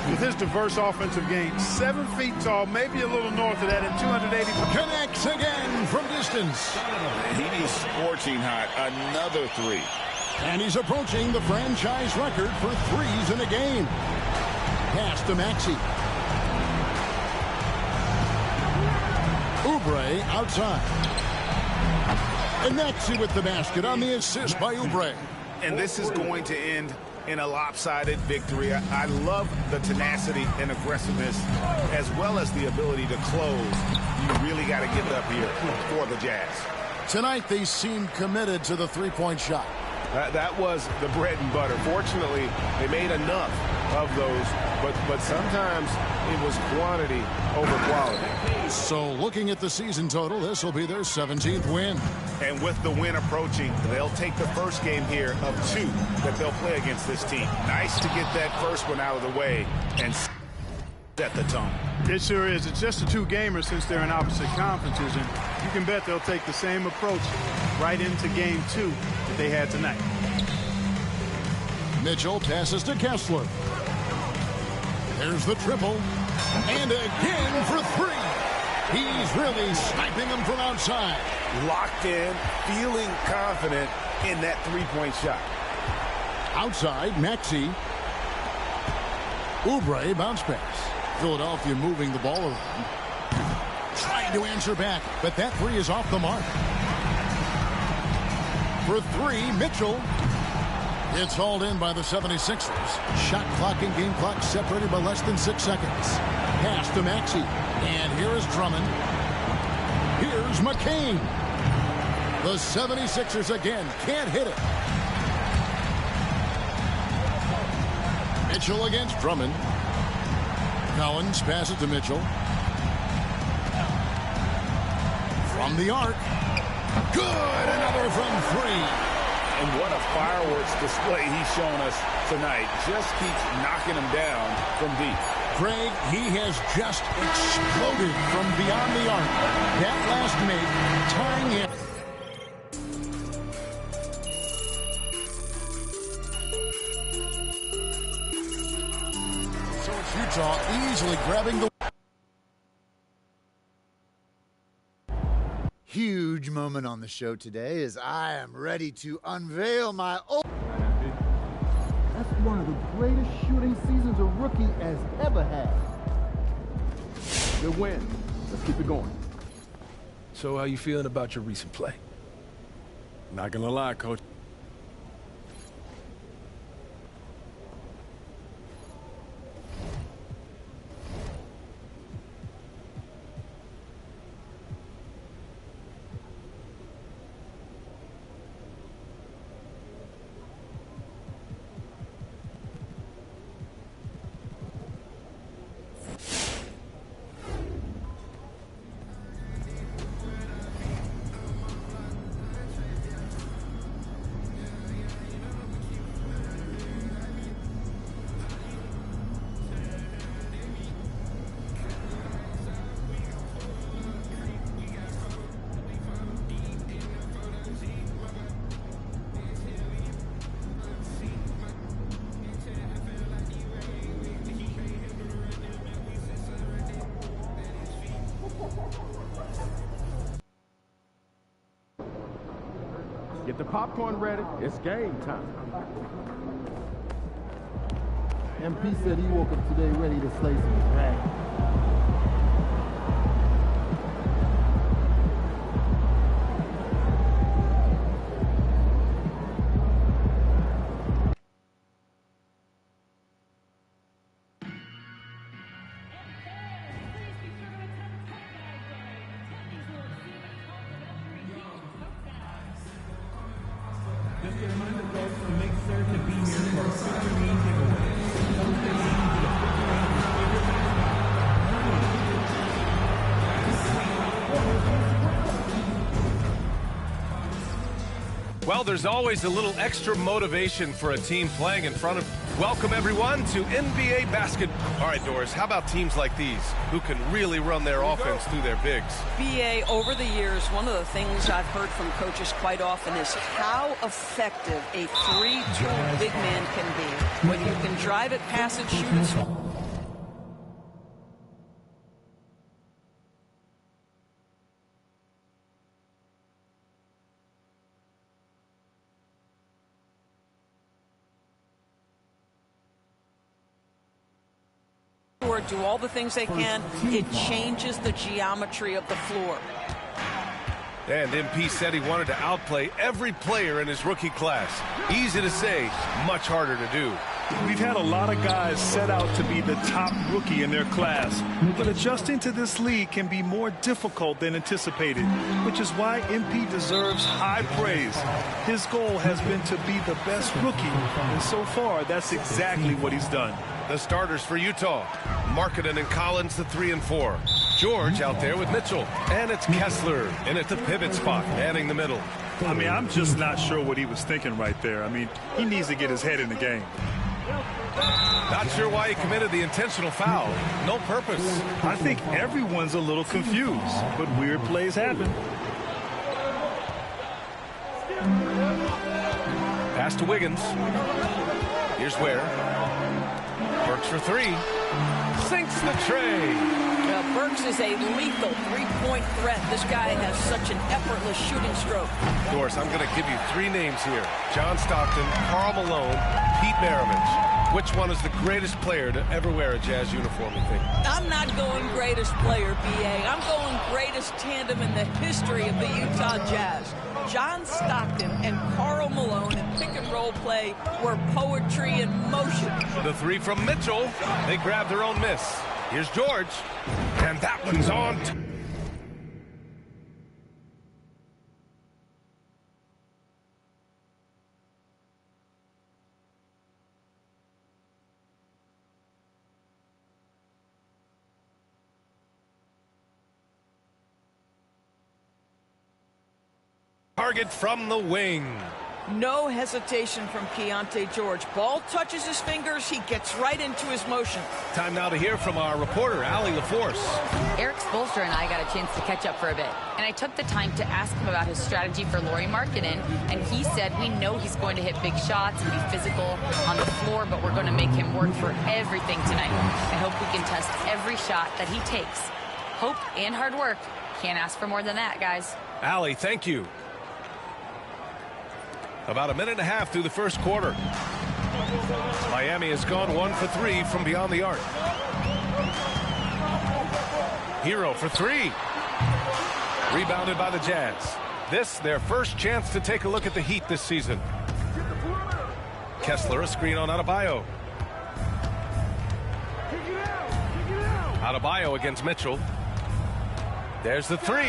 With his diverse offensive game, 7 feet tall, maybe a little north of that, and 280. Connects again from distance. He's scorching hot. Another 3. And he's approaching the franchise record for 3s in a game. Pass to Maxey. Oubre outside. And Maxey with the basket on the assist by Oubre. And this is going to end in a lopsided victory. I love the tenacity and aggressiveness as well as the ability to close. You really got to give it up here for the Jazz. Tonight they seem committed to the 3-point shot. That was the bread and butter. Fortunately, they made enough of those, but sometimes it was quantity over quality. So looking at the season total, this will be their 17th win. And with the win approaching, they'll take the first game here of 2 that they'll play against this team. Nice to get that first one out of the way and set the tone. It sure is. It's just a 2-gamer since they're in opposite conferences, and you can bet they'll take the same approach right into game 2 that they had tonight. Mitchell passes to Kessler. There's the triple. And again for 3. He's really sniping them from outside. Locked in, feeling confident in that 3-point shot. Outside, Maxey. Oubre bounce pass. Philadelphia moving the ball around. Trying to answer back, but that 3 is off the mark. For 3, Mitchell. It's hauled in by the 76ers. Shot clock and game clock separated by less than 6 seconds. Pass to Maxey. And here is Drummond. Here's McCain. The 76ers again can't hit it. Mitchell against Drummond. Collins passes to Mitchell. From the arc. Good! Another from 3. And what a fireworks display he's shown us tonight. Just keeps knocking them down from deep. Craig, he has just exploded from beyond the arc. That last make, tying it. Utah easily grabbing the... Huge moment on the show today as I am ready to unveil my... That's one of the greatest shooting seasons a rookie has ever had. Good win. Let's keep it going. So how you feeling about your recent play? Not gonna lie, Coach. Get the popcorn ready. It's game time. MP said he woke up today ready to slay some dragons. Just a reminder, folks, to make sure to be here for our figurine giveaway. Come stay tuned to the figurine your favorite Well, there's always a little extra motivation for a team playing in front of... Welcome, everyone, to NBA basketball. All right, Doris, how about teams like these who can really run their offense through their bigs? BA, over the years, one of the things I've heard from coaches quite often is how effective a 3-tool big man can be. When you can drive it, pass it, shoot it. Or do all the things they can, it changes the geometry of the floor. And MP said he wanted to outplay every player in his rookie class. Easy to say, much harder to do. We've had a lot of guys set out to be the top rookie in their class, but adjusting to this league can be more difficult than anticipated, which is why MP deserves high praise. His goal has been to be the best rookie, and so far, that's exactly what he's done. The starters for Utah, Markkanen and Collins, the 3 and 4. George out there with Mitchell, and it's Kessler in at the pivot spot, manning the middle. I mean, I'm just not sure what he was thinking right there. I mean, he needs to get his head in the game. Not sure why he committed the intentional foul. No purpose. I think everyone's a little confused, but weird plays happen. Pass to Wiggins. Here's Ware. Burks for 3. Sinks the tray. Burks is a lethal three-point threat. This guy has such an effortless shooting stroke. Doris, I'm going to give you 3 names here. John Stockton, Karl Malone, Pete Maravich. Which one is the greatest player to ever wear a Jazz uniform, you think? I'm not going greatest player, BA. I'm going greatest tandem in the history of the Utah Jazz. John Stockton and Karl Malone in pick-and-roll play were poetry in motion. The 3 from Mitchell. They grab their own miss. Here's George. And that one's on. Target from the wing. No hesitation from Keontae George. Ball touches his fingers, he gets right into his motion. Time now to hear from our reporter, Allie LaForce. Eric Spoelstra and I got a chance to catch up for a bit, and I took the time to ask him about his strategy for Lauri Markkanen, and he said, we know he's going to hit big shots and be physical on the floor, but we're going to make him work for everything tonight. I hope we can test every shot that he takes. Hope and hard work. Can't ask for more than that, guys. Allie, thank you. About a minute and a half through the first quarter. Miami has gone 1 for 3 from beyond the arc. Hero for 3. Rebounded by the Jazz. This, their first chance to take a look at the Heat this season. Kessler, a screen on Adebayo. Adebayo against Mitchell. There's the 3.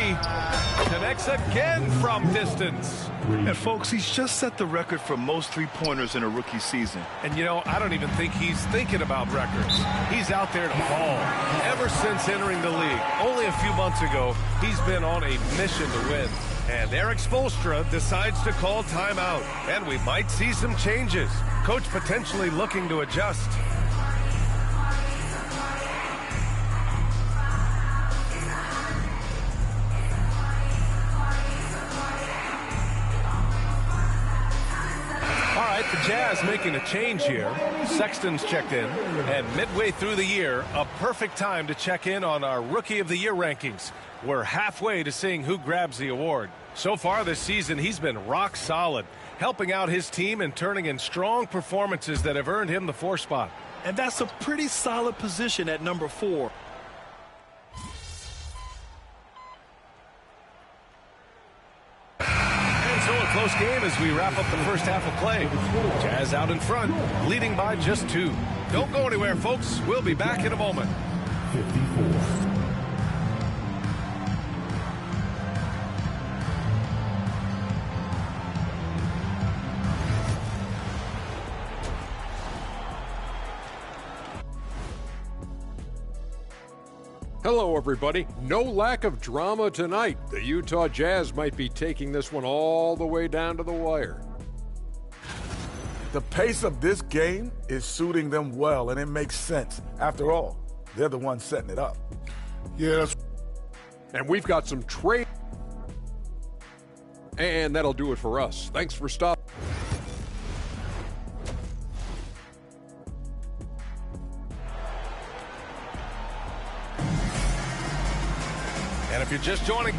Connects again from distance. And folks, he's just set the record for most three-pointers in a rookie season. And you know, I don't even think he's thinking about records. He's out there to ball. Ever since entering the league, only a few months ago, he's been on a mission to win. And Eric Spoelstra decides to call timeout. And we might see some changes. Coach potentially looking to adjust. The Jazz making a change here. Sexton's checked in, and midway through the year, a perfect time to check in on our Rookie of the Year rankings. We're halfway to seeing who grabs the award. So far this season, he's been rock solid, helping out his team and turning in strong performances that have earned him the 4 spot. And that's a pretty solid position at number 4. So a close game as we wrap up the first half of play. Jazz out in front, leading by just 2. Don't go anywhere, folks. We'll be back in a moment. 54. Hello, everybody. No lack of drama tonight. The Utah Jazz might be taking this one all the way down to the wire. The pace of this game is suiting them well, and it makes sense. After all, they're the ones setting it up. Yes. And we've got some trade. And that'll do it for us. Thanks for stopping. And if you're just joining,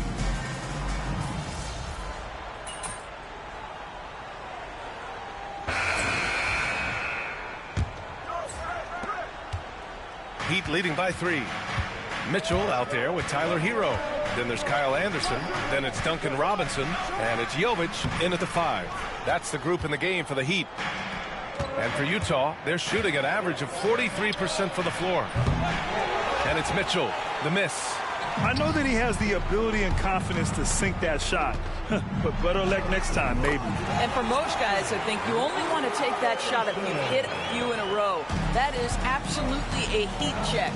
Heat leading by 3. Mitchell out there with Tyler Hero. Then there's Kyle Anderson. Then it's Duncan Robinson. And it's Jovic in at the 5. That's the group in the game for the Heat. And for Utah, they're shooting an average of 43% for the floor. And it's Mitchell, the miss. I know that he has the ability and confidence to sink that shot, but better luck next time, maybe. And for most guys, I think you only want to take that shot if you hit a few in a row. That is absolutely a heat check.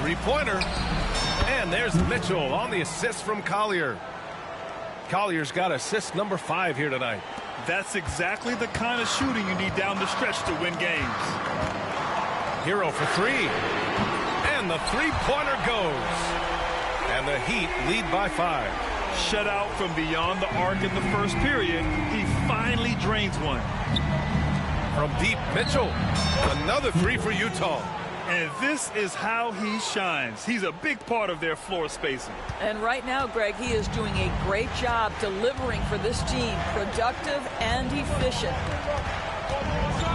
3-pointer. And there's Mitchell on the assist from Collier. Collier's got assist number 5 here tonight. That's exactly the kind of shooting you need down the stretch to win games. Hero for 3. And the 3-pointer goes. And the Heat lead by 5. Shut out from beyond the arc in the first period. He finally drains one. From deep, Mitchell. Another 3 for Utah. And this is how he shines. He's a big part of their floor spacing. And right now, Greg, he is doing a great job delivering for this team. Productive and efficient.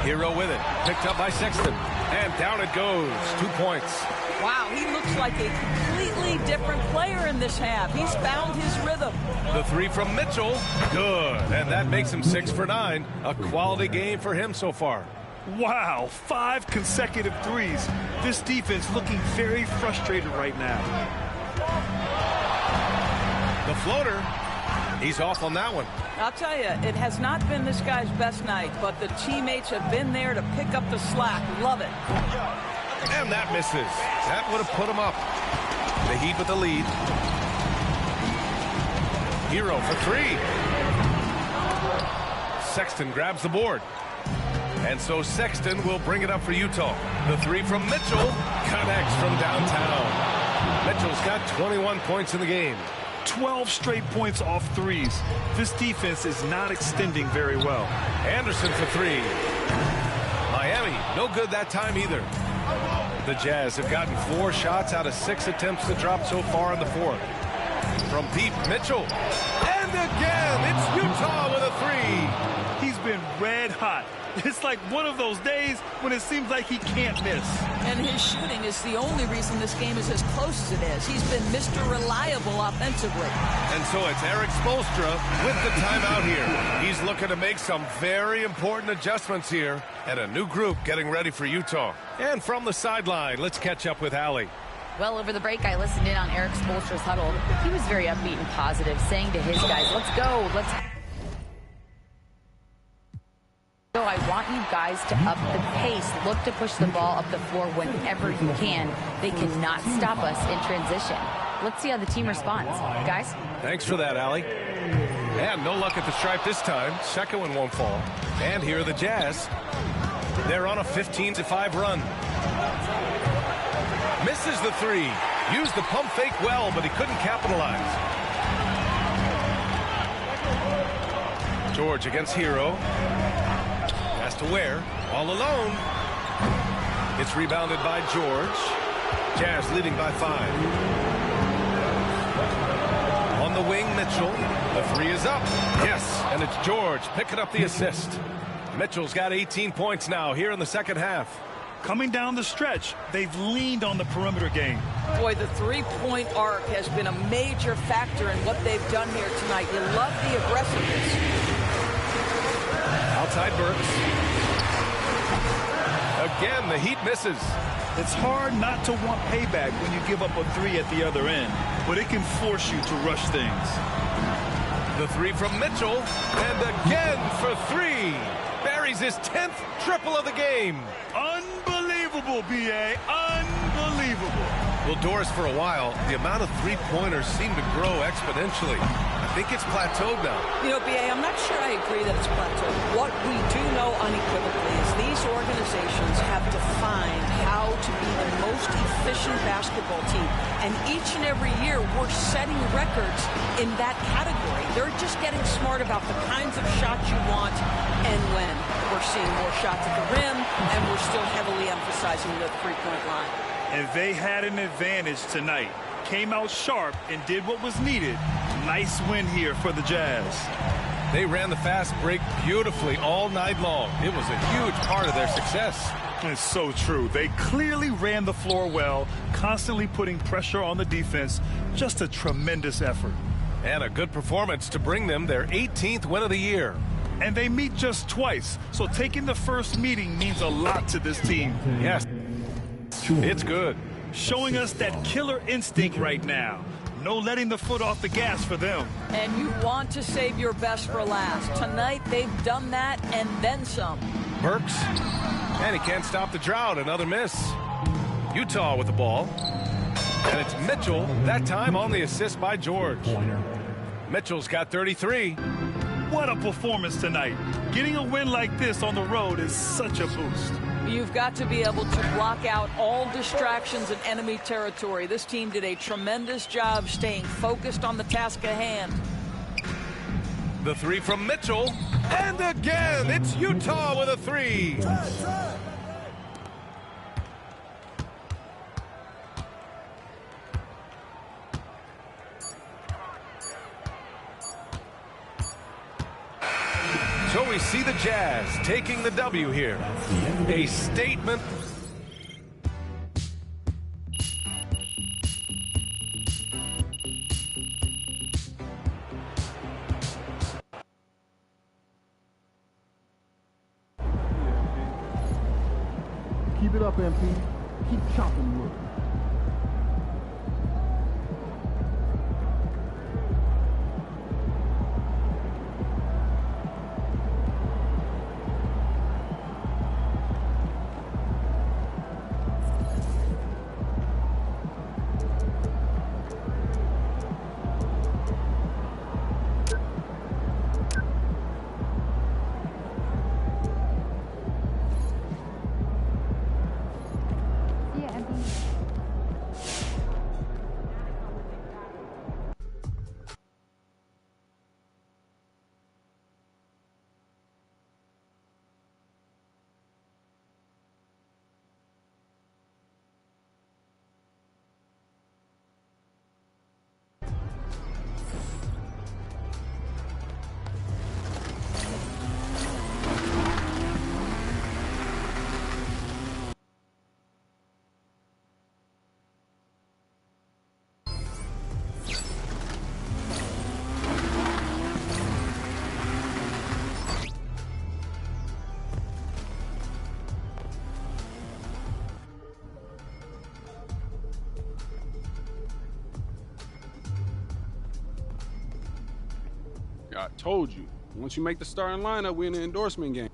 Hero with it. Picked up by Sexton. And down it goes. 2 points. Wow, he looks like a completely different player in this half. He's found his rhythm. The 3 from Mitchell. Good. And that makes him 6 for 9. A quality game for him so far. Wow, 5 consecutive threes. This defense looking very frustrated right now. The floater. He's off on that one. I'll tell you, it has not been this guy's best night, but the teammates have been there to pick up the slack. Love it. And that misses. That would have put him up. The Heat with the lead. Hero for 3. Sexton grabs the board. And so Sexton will bring it up for Utah. The three from Mitchell connects from downtown. Mitchell's got 21 points in the game. 12 straight points off threes. This defense is not extending very well. Anderson for three. Miami, no good that time either. The Jazz have gotten 4 shots out of 6 attempts to drop so far in the fourth. From deep, Mitchell. And again, it's Utah with a three. He's been red hot. It's like one of those days when it seems like he can't miss. And his shooting is the only reason this game is as close as it is. He's been Mr. Reliable offensively. And so it's Eric Spoelstra with the timeout here. He's looking to make some very important adjustments here, and a new group getting ready for Utah. And from the sideline, let's catch up with Allie. Well, over the break, I listened in on Eric Spoelstra's huddle. He was very upbeat and positive, saying to his guys, let's go, let's go. I want you guys to up the pace. Look to push the ball up the floor whenever you can. They cannot stop us in transition. Let's see how the team responds. Guys? Thanks for that, Allie. And no luck at the stripe this time. Second one won't fall. And here are the Jazz. They're on a 15-5 run. Misses the three. Used the pump fake well, but he couldn't capitalize. George against Hero. Has to Ware. All alone. It's rebounded by George. Jazz leading by 5. On the wing, Mitchell. The three is up. Yes, and it's George picking up the assist. Mitchell's got 18 points now here in the second half. Coming down the stretch, they've leaned on the perimeter game. Boy, the three-point arc has been a major factor in what they've done here tonight. You love the aggressiveness. Outside Burks. Again, the Heat misses. It's hard not to want payback when you give up a three at the other end, but it can force you to rush things. The three from Mitchell, and again for three. Buries his 10th triple of the game. Unbelievable, B.A. Unbelievable. Well, Doris, for a while, the amount of three-pointers seemed to grow exponentially. I think it's plateaued now. You know, B.A., I'm not sure I agree that it's plateaued. What we do know unequivocally is these organizations have defined how to be the most efficient basketball team. And each and every year, we're setting records in that category. They're just getting smart about the kinds of shots you want and when. We're seeing more shots at the rim, and we're still heavily emphasizing the three-point line. And they had an advantage tonight. Came out sharp and did what was needed. Nice win here for the Jazz. They ran the fast break beautifully all night long. It was a huge part of their success. It's so true. They clearly ran the floor well, constantly putting pressure on the defense. Just a tremendous effort. And a good performance to bring them their 18th win of the year. And they meet just twice, so taking the first meeting means a lot to this team. Yes, it's good. Showing us that killer instinct right now. No letting the foot off the gas for them. And you want to save your best for last. Tonight, they've done that and then some. Burks, and he can't stop the drought. Another miss. Utah with the ball. And it's Mitchell, that time on the assist by George. Mitchell's got 33. What a performance tonight. Getting a win like this on the road is such a boost. You've got to be able to block out all distractions in enemy territory. This team did a tremendous job staying focused on the task at hand. The three from Mitchell. And again, it's Utah with a three. So we see the Jazz taking the W here. A statement. Keep it up, MP. Keep chopping wood. I told you. Once you make the starting lineup, we in the endorsement game.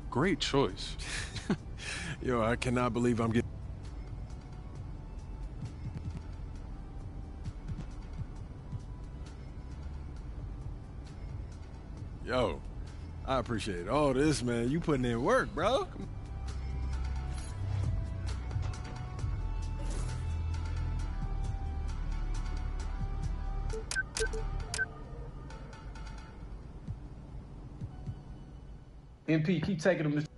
Great choice. Yo, I cannot believe I'm getting... Yo, I appreciate all this, man. You putting in work, bro. MP, keep taking them to